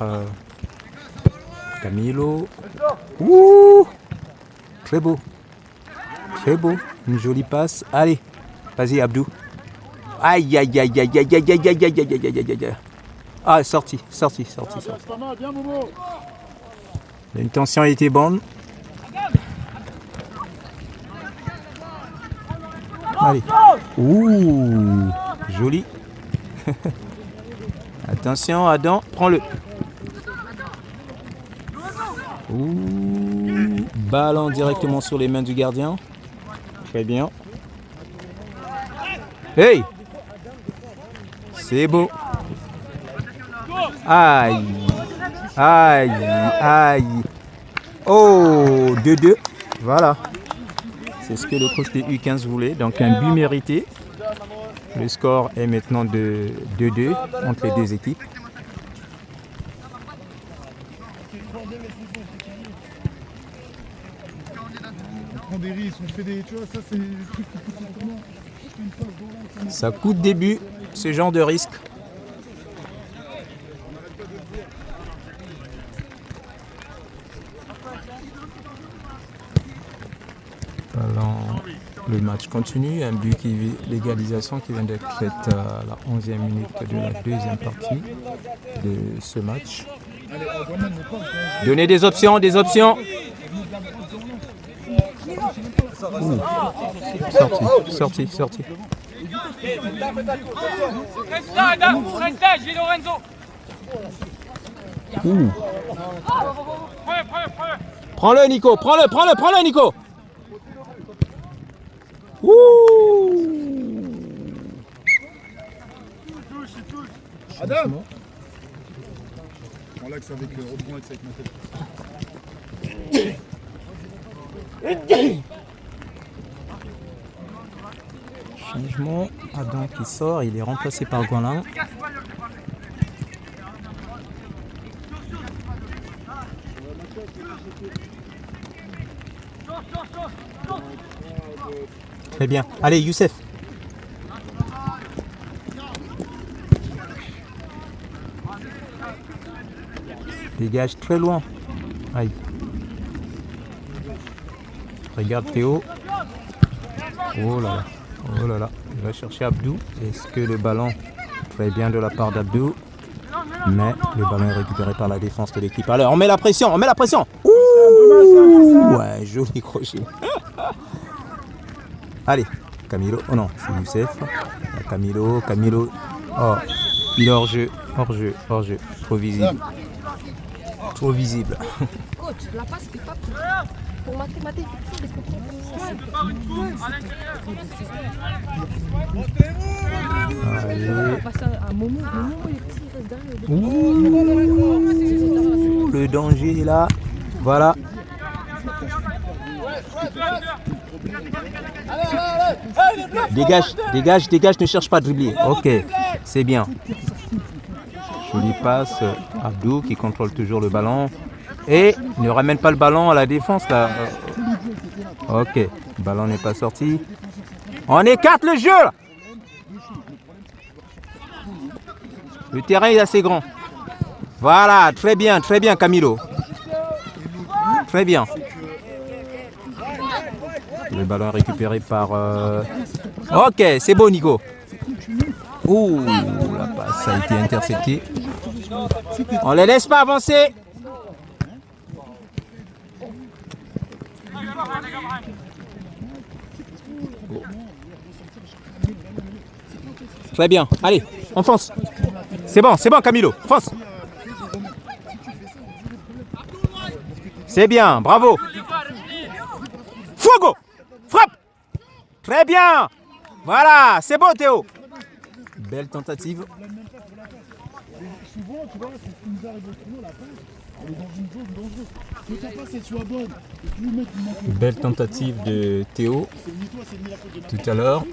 Camilo. Ouh, très beau, une jolie passe. Allez, vas-y Abdou. Aïe aïe aïe aïe aïe aïe aïe aïe aïe aïe aïe aïe aïe. Ah, sorti. L'intention était bonne. Allez. Ouh, joli. Attention, Adam, prends-le. Ouh, ballon directement sur les mains du gardien. Très bien. Hey! C'est beau. Aïe. Oh, 2-2. Voilà. C'est ce que le coach des U15 voulait. Donc un but mérité. Le score est maintenant de 2-2 entre les deux équipes. On prend des risques, on fait des... Tu vois, ça c'est le truc qui coûte vraiment. Ça coûte des buts, ce genre de risque. Le match continue, un but l'égalisation qui vient d'être faite à la 11e minute de la deuxième partie de ce match. Donnez des options. Ouh. Sorti. Ouh. Prends-le Nico, prends-le Nico. Ouh. Adam. On l'axe avec reprends l'axe avec ma tête. Changement, Adam qui sort, il est remplacé par Guanlin. Très bien. Allez, Youssef. Dégage très loin. Aïe. Regarde Théo. Oh là là. Il va chercher Abdou. Est-ce que le ballon, très bien de la part d'Abdou. Mais le ballon est récupéré par la défense de l'équipe. Alors, on met la pression. Ouh, ouais, joli crochet. Allez, Camilo. Oh non, c'est Youssef. Camilo. Oh, il est hors jeu. Trop visible. Coach, la passe n'est pas pour mathématiques. Allez. Passe à Momo, il reste derrière. Ouh, le danger est là. Voilà. Dégage, ne cherche pas à dribbler. Ok, c'est bien. Jolie passe, Abdou qui contrôle toujours le ballon. Et ne ramène pas le ballon à la défense là. Ok, le ballon n'est pas sorti. On écarte le jeu là. Le terrain est assez grand. Voilà, très bien Camilo. Très bien. Le ballon est récupéré par... Ok, c'est beau Nico. Ouh, la passe a été interceptée. On ne les laisse pas avancer. Très bien, allez, on fonce. C'est bon Camilo, fonce. C'est bien, bravo. Fuego, frappe. Très bien. Voilà, c'est beau Théo. Belle tentative. Souvent, tu vois, c'est ce qui nous arrive au tournoi, la passe, elle est dans une zone dangereuse. Que ta passe elle soit bonne, et que le mec il manque le Belle tentative de Théo tout à l'heure.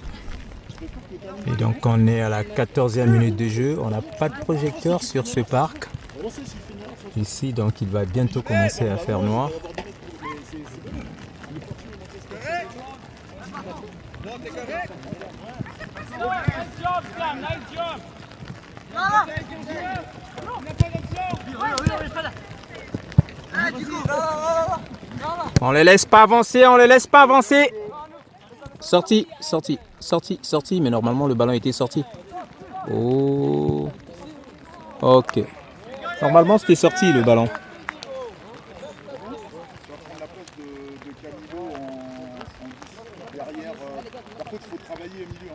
Et donc on est à la 14e minute de jeu. On n'a pas de projecteur sur ce parc. Ici, donc il va bientôt commencer à faire noir. On les laisse pas avancer, Sorti, mais normalement le ballon était sorti. Oh. Ok. Normalement c'était sorti le ballon. la place de Camilo en derrière. Par contre, il faut travailler au milieu.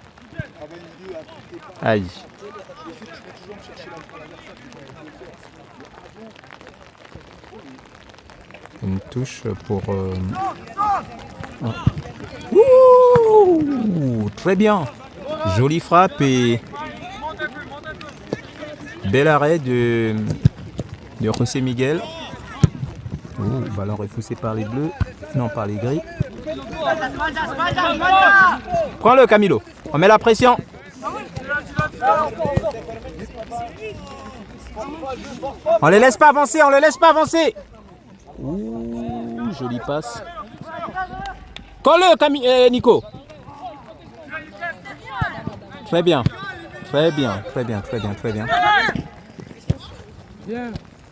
Travailler au milieu à tout départ. Aïe. Je sais que tu peux toujours me chercher l'adversaire. Une touche pour... Ouh, très bien. Jolie frappe et bel arrêt de José Miguel. Ouh, ballon repoussé par les bleus. Non, par les gris. Prends-le Camilo. On met la pression. On les laisse pas avancer. Ouh, jolie passe. Colle-le, Nico. Très bien.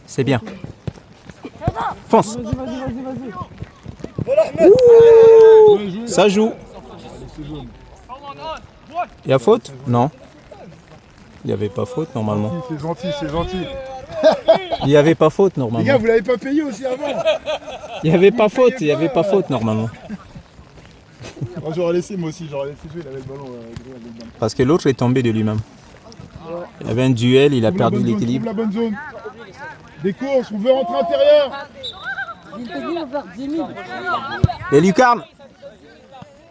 C'est bien. Fonce. Ouh, ça joue. Il y a faute? Non. Il n'y avait pas faute normalement. C'est gentil. Il n'y avait pas faute Les normalement. gars, vous l'avez pas payé aussi avant? Il n'y avait pas faute normalement. Moi j'aurais laissé, moi aussi, j'aurais laissé jouer, il avait le ballon. Parce que l'autre est tombé de lui-même. Il y avait un duel, il a perdu l'équilibre. Trouve la bonne zone. Des courses, on veut rentrer intérieur. Les lucarnes.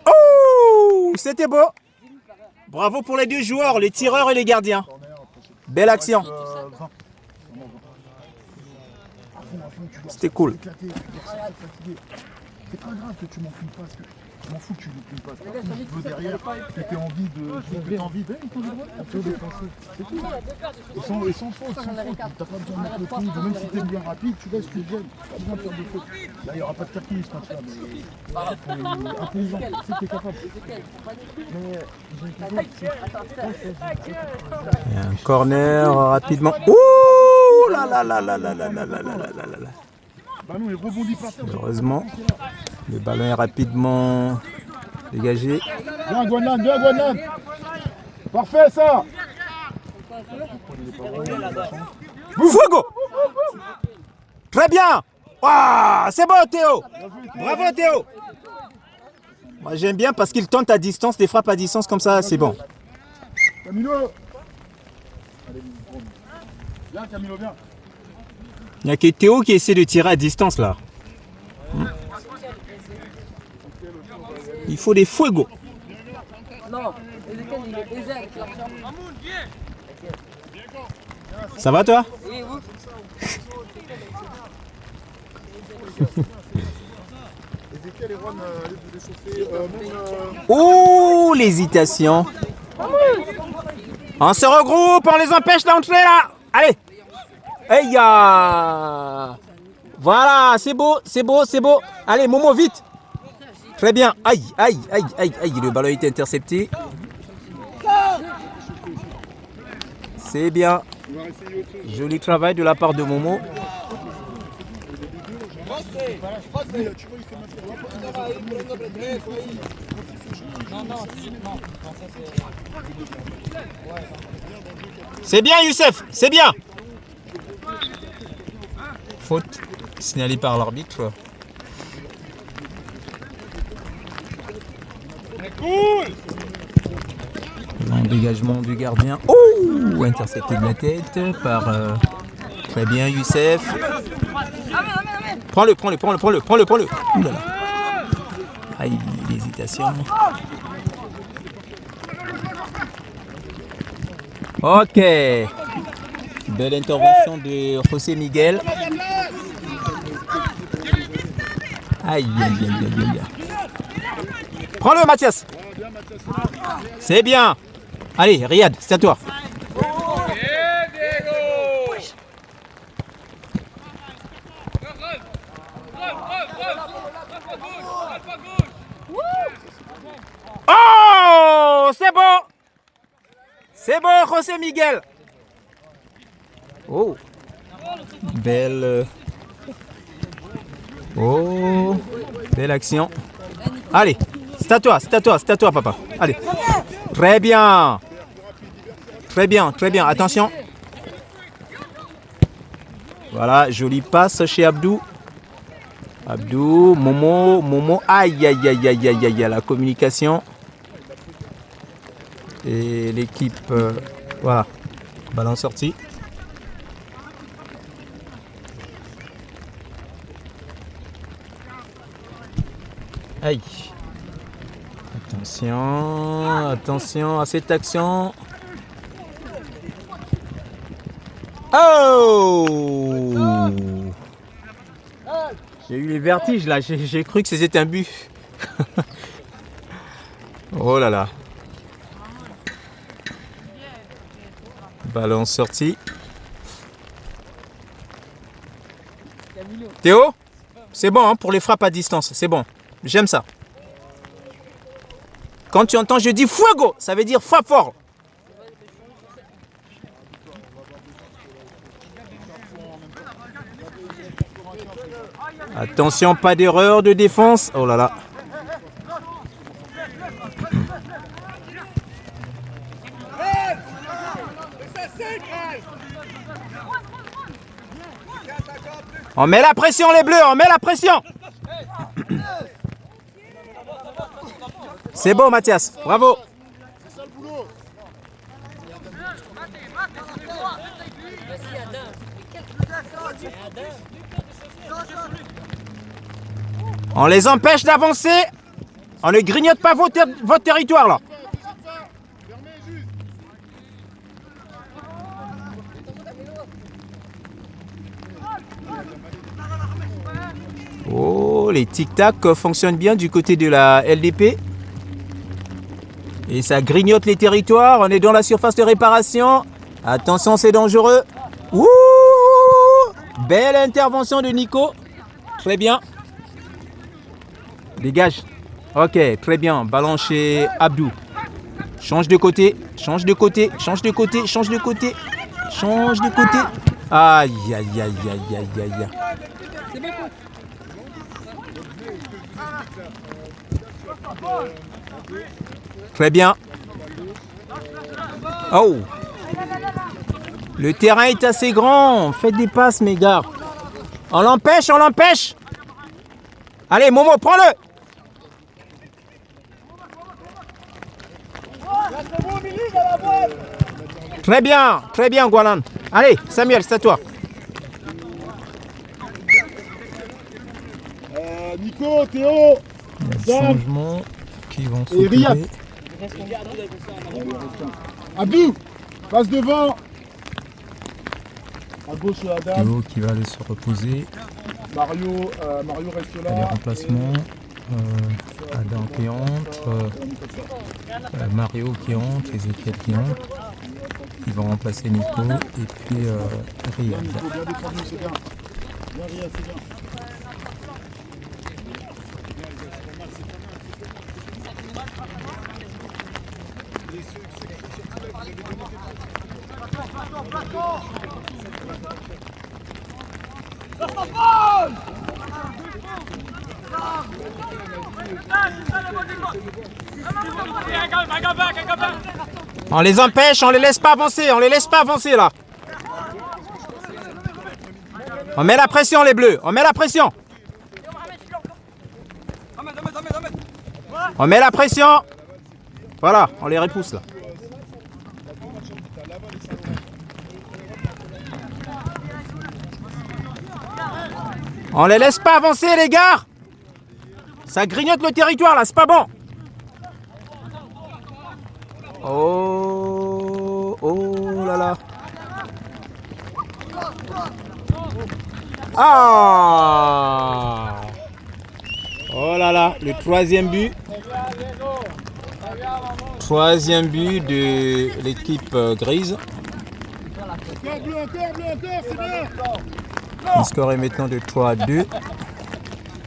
Oh, c'était beau. Bravo pour les deux joueurs, les tireurs et les gardiens. Belle action. C'était cool. C'est pas grave que tu manques une passe. Je m'en fous que tu loupes une passe. Par contre, je veux derrière que tu aies envie de défoncer. C'est tout. Et sans faute. T'as pas besoin de mettre le coup. Même si t'es bien rapide, tu laisses le gel. Pas besoin de faire de faute. Là, il n'y aura pas de carton ce match-là. Mais intelligent. C'est que t'es capable. Et un corner rapidement. Ouh là là là là là là là là là là là. Bah non, il rebondit pas. Heureusement, le ballon est rapidement dégagé. Viens Guanlan. Parfait ça. Fuego. Très bien. Ah, c'est bon Théo. Bravo Théo. Moi j'aime bien parce qu'il tente à distance, des frappes à distance comme ça, c'est bon. Camilo. Allez, viens Camilo, viens. Il n'y a que Théo qui essaie de tirer à distance là. Il faut des fuego. Non, lequel il est aisé avec l'argent. Ça va toi? Oui, vous. Ezekiel et Juan, allez vous échauffer. Ouh, l'hésitation. On se regroupe, on les empêche d'entrer là. Allez. Hey ya. Voilà, c'est beau, c'est beau, c'est beau. Allez, Momo, vite. Très bien. Aïe, aïe, aïe, aïe, aïe. Le ballon est intercepté. C'est bien. Joli travail de la part de Momo. C'est bien, Youssef, c'est bien. Faute signalée par l'arbitre. Un dégagement du gardien. Oh, intercepté de la tête par très bien Youssef. Prends-le. Ouh là là. Aïe, l'hésitation. Ok. Belle intervention de José Miguel. Aïe, aïe, aïe, aïe, aïe. Prends-le, Mathias. C'est bien. Allez, Riyad, c'est à toi. Oh, c'est bon. C'est bon, José Miguel. Oh, belle. Oh, belle action. Allez, c'est à toi, papa. Allez. Très bien. Très bien. Attention. Voilà, jolie passe chez Abdou. Momo. Aïe, aïe, aïe, aïe, aïe, aïe, la communication. Et l'équipe, voilà, ballon sorti. Aïe. Attention à cette action. Oh! J'ai eu les vertiges là, j'ai cru que c'était un but. Oh là là. Ballon sorti. Théo, c'est bon hein, pour les frappes à distance, c'est bon. J'aime ça. Quand tu entends je dis fuego, ça veut dire frappe fort. Attention, pas d'erreur de défense. Oh là là. On met la pression les bleus, on met la pression. C'est beau Mathias, bravo. On les empêche d'avancer. On ne grignote pas votre territoire là. Oh, les tic-tac fonctionnent bien du côté de la LDP. Et ça grignote les territoires. On est dans la surface de réparation. Attention, c'est dangereux. Ouh, belle intervention de Nico. Très bien. Dégage. Ok, très bien. Ballon chez Abdou. Change de côté. Aïe, aïe, aïe, aïe, aïe, aïe. Très bien. Oh. Le terrain est assez grand. Faites des passes, mes gars. On l'empêche. Allez, Momo, prends-le. Très bien, Gualan. Allez, Samuel, c'est à toi. Nico, Théo, Il y a des changements qui vont et Riyad. s'opérer. Abdou, passe devant. À gauche, Adam. Théo qui va aller se reposer. Mario reste Il y a des là. remplacements. Adam qui entre. Mario qui entre. Ezekiel qui entre. Ils vont remplacer Nico et puis Riyad. Nico, bien défendu, c'est bien. On les empêche, on les laisse pas avancer, là. On met la pression les bleus, on met la pression. On met la pression. Voilà, on les repousse là. On les laisse pas avancer les gars. Ça grignote le territoire là, c'est pas bon. Oh, oh là là. Ah! Oh là là, le troisième but. Troisième but de l'équipe grise. Encore, bleu, c'est bien. Le score est maintenant de 3-2.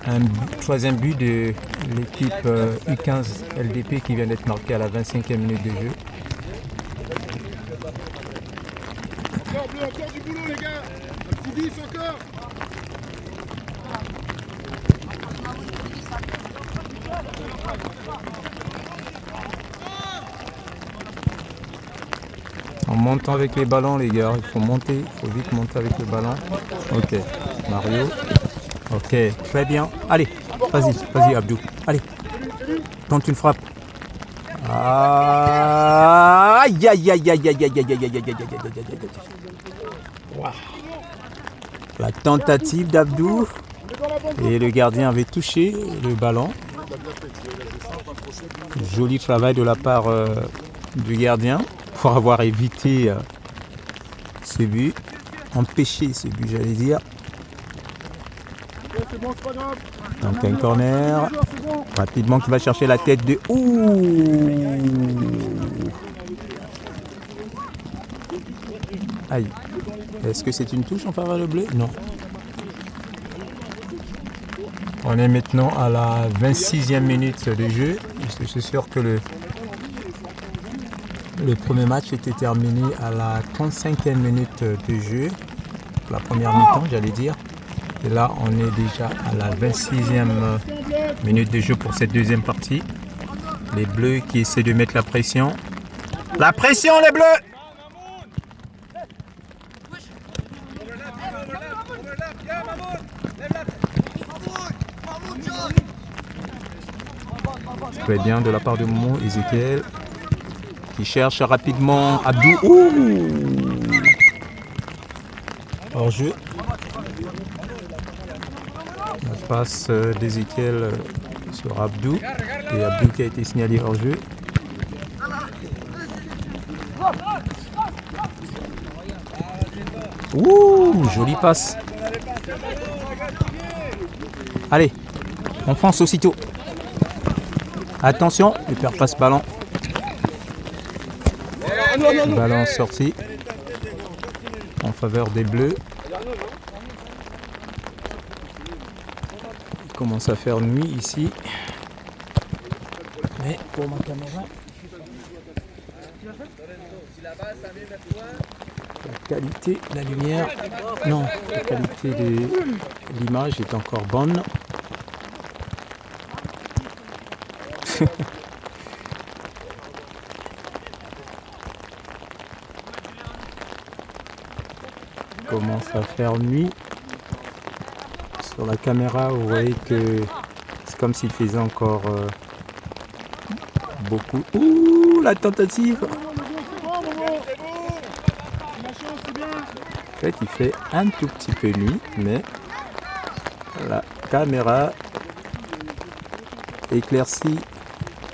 Un troisième but de l'équipe U15 LDP qui vient d'être marqué à la 25e minute de jeu. Encore, bleu, encore du boulot, les gars. Un petit 10 encore. En montant avec les ballons les gars, il faut monter, il faut vite monter avec le ballon. Ok, Mario. Ok, très bien. Allez, vas-y Abdou. Allez, tente une frappe. Aïe aïe aïe aïe aïe aïe aïe aïe aïe aïe. La tentative d'Abdou et le gardien avait touché le ballon. Joli travail de la part du gardien pour avoir évité ce but, empêché ce but j'allais dire. Donc un corner, rapidement qui va chercher la tête de... Ouh. Aïe. Est-ce que c'est une touche en faveur de bleu? Non. On est maintenant à la 26e minute de jeu. Je suis sûr que le premier match était terminé à la 35e minute de jeu. La première mi-temps, j'allais dire. Et là, on est déjà à la 26e minute de jeu pour cette deuxième partie. Les bleus qui essaient de mettre la pression. La pression, les bleus! Très bien de la part de Momo Ezekiel qui cherche rapidement Abdou. Ouh! Hors jeu. La passe d'Ezekiel sur Abdou et Abdou qui a été signalé hors jeu. Ouh, jolie passe. Allez, on fonce aussitôt. Attention, ne perd pas ce ballon. Ballon sorti en faveur des bleus. Il commence à faire nuit ici. Mais pour ma caméra, la qualité de la lumière, non, la qualité de l'image est encore bonne. Commence à faire nuit. Sur la caméra, vous voyez que c'est comme s'il faisait encore beaucoup. Ouh, la tentative! En fait, il fait un tout petit peu nuit, mais la caméra éclaircit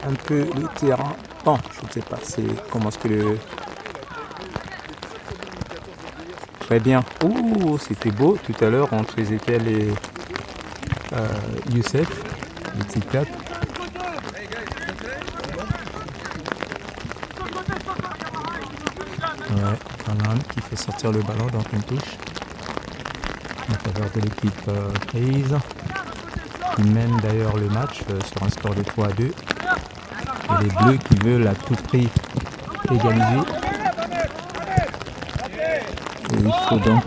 un peu le terrain. Bon, je ne sais pas, c'est comment est-ce que le... Très bien. Ouh, c'était beau tout à l'heure entre Ezekiel et Youssef, le petit cap. Ouais, Kanaan qui fait sortir le ballon, donc une touche. en faveur de l'équipe Grise, qui mène d'ailleurs le match sur un score de 3-2. Et les Bleus qui veulent à tout prix égaliser. Et il faut donc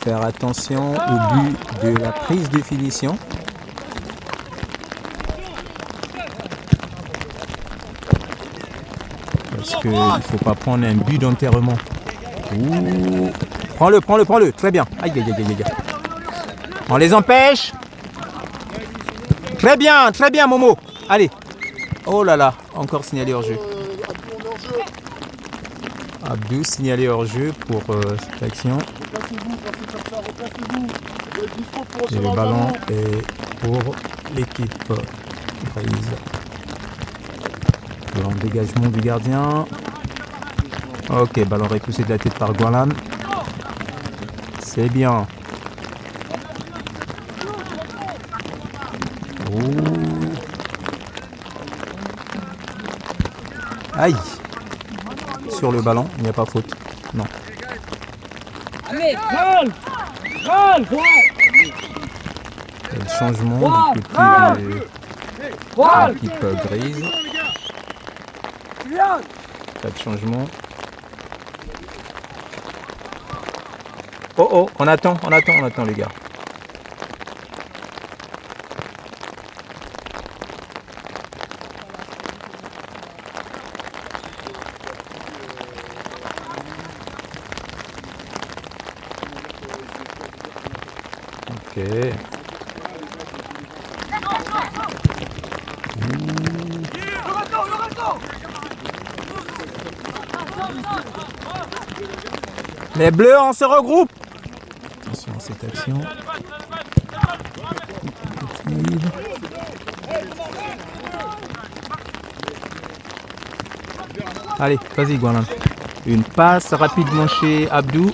faire attention au but de la prise de finition. Parce qu'il ne faut pas prendre un but d'enterrement. Ouh. Prends-le. Très bien. Aïe, aïe, aïe, aïe. On les empêche. Très bien, Momo. Allez. Oh là là, encore signalé hors jeu. Abdou signalé hors jeu pour cette action. Et le ballon est pour l'équipe Grise. Le dégagement du gardien. Ok, ballon repoussé de la tête par Gualan. C'est bien. Ouh. Aïe. Sur le ballon, il n'y a pas faute. Non. Allez, Et le changement du côté de l'équipe Grise. Pas de changement. Oh, on attend les gars. Ok. Les Bleus, on se regroupe. Attention à cette action. Allez, vas-y Gualan. Une passe rapidement chez Abdou.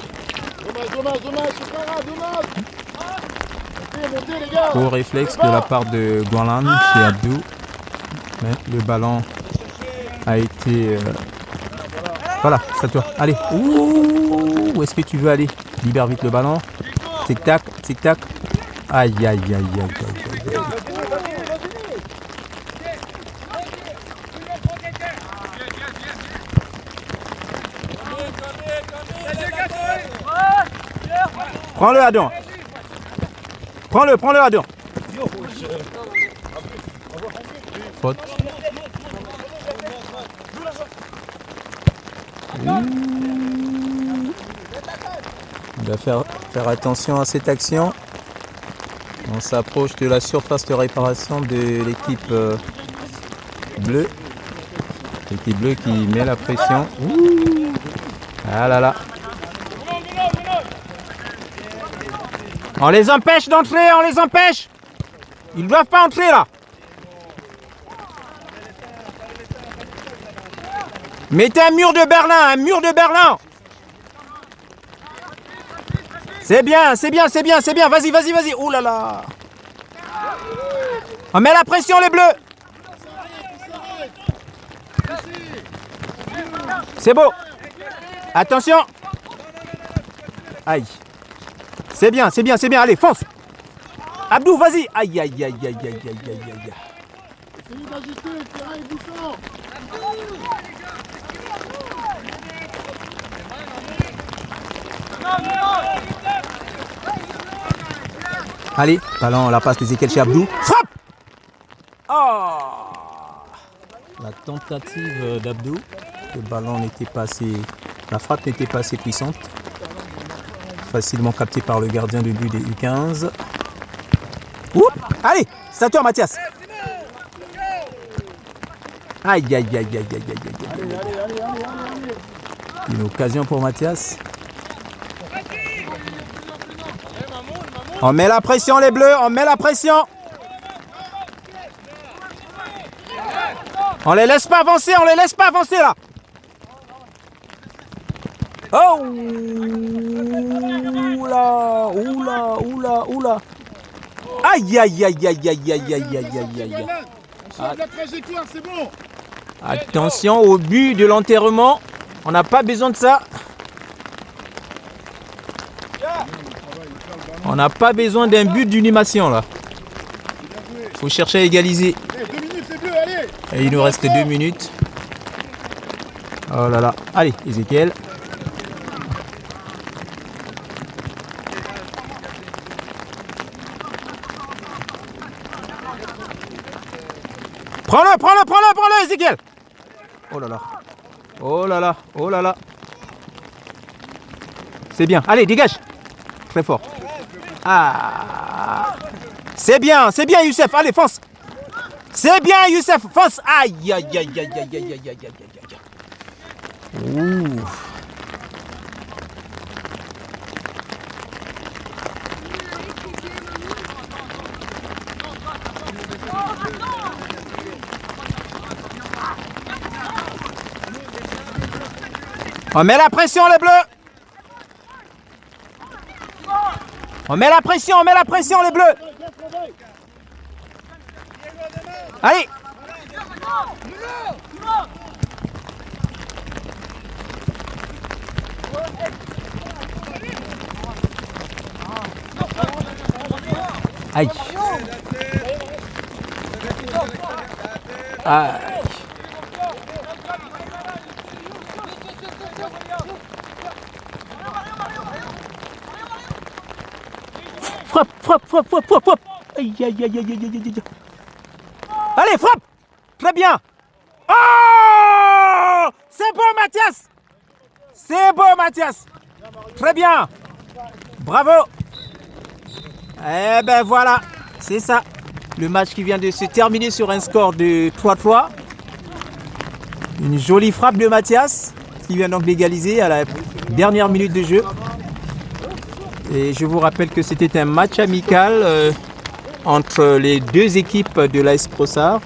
Beau réflexe de la part de Gualan chez Abdou. Mais le ballon a été... Voilà, c'est à toi. Allez. Ouh, où est-ce que tu veux aller? Libère vite le ballon. Tic-tac, tic-tac. Aïe, aïe, aïe, aïe, aïe, aïe. Prends-le, Adam. Prends-le, Adam. Faute. On doit faire attention à cette action. On s'approche de la surface de réparation de l'équipe bleue. L'équipe bleue qui met la pression. Ouh. Ah là là. On les empêche d'entrer, on les empêche. Ils ne doivent pas entrer là. Mettez un mur de Berlin, C'est bien. Vas-y. Ouh là là. On met la pression les Bleus. C'est beau. Attention. Aïe. C'est bien. Allez, fonce. Abdou, vas-y. Aïe. Essayez d'ajuster, le terrain est bouchant. Allez, ballon, la passe d'Ezekiel chez Abdou. Frappe. Oh. La tentative d'Abdou. Le ballon n'était pas assez... La frappe n'était pas assez puissante. Facilement capté par le gardien de but des U15. Ouh. Allez, c'est à toi Mathias. Aïe. Une occasion pour Mathias. On met la pression les Bleus, on met la pression. On les laisse pas avancer là. Oh. Oula. Aïe. Change la trajectoire, c'est bon. Attention au but de l'enterrement. On n'a pas besoin de ça. On n'a pas besoin d'un but d'animation là. Faut chercher à égaliser. Eh, 2 minutes, c'est bleu, allez. Et il nous reste 2 minutes. Oh là là. Allez, Ezekiel. Prends-le, Ezekiel. Oh là là. Oh là là, oh là là. C'est bien. Allez, dégage. Très fort. Ah. C'est bien, Youssef. Allez, fonce. C'est bien, Youssef. Fonce. Aïe, aïe, aïe, aïe, aïe, aïe, aïe, aïe, aïe. Ouh. On met la pression, les bleus. On met la pression, les bleus. Allez. Aïe. Aïe. Frappe. Aïe, aïe, aïe, aïe, aïe, aïe, aïe. Allez, frappe. Très bien. Oh, c'est beau, Mathias. Très bien. Bravo. Eh ben voilà, c'est ça. Le match qui vient de se terminer sur un score de 3-3. Une jolie frappe de Mathias qui vient donc d'égaliser à la dernière minute de jeu. Et je vous rappelle que c'était un match amical entre les deux équipes de l'AS Brossard.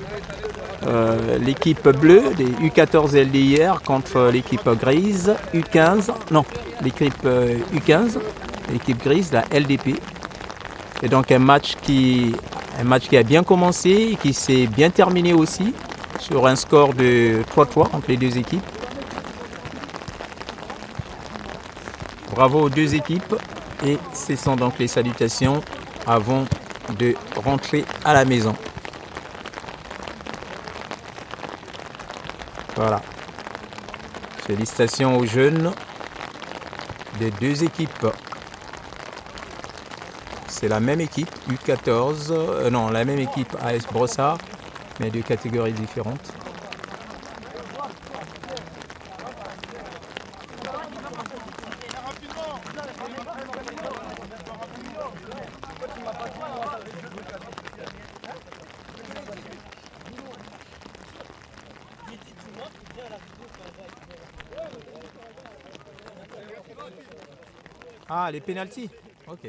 L'équipe bleue des U14 LDIR contre l'équipe grise U15. Non, l'équipe U15, l'équipe grise, la LDP. Et donc un match qui a bien commencé et qui s'est bien terminé aussi sur un score de 3-3 entre les deux équipes. Bravo aux deux équipes et ce sont donc les salutations avant de rentrer à la maison. Voilà. Félicitations aux jeunes des deux équipes. C'est la même équipe, U14, non, la même équipe AS Brossard, mais deux catégories différentes. Ah, les pénaltys. Ok.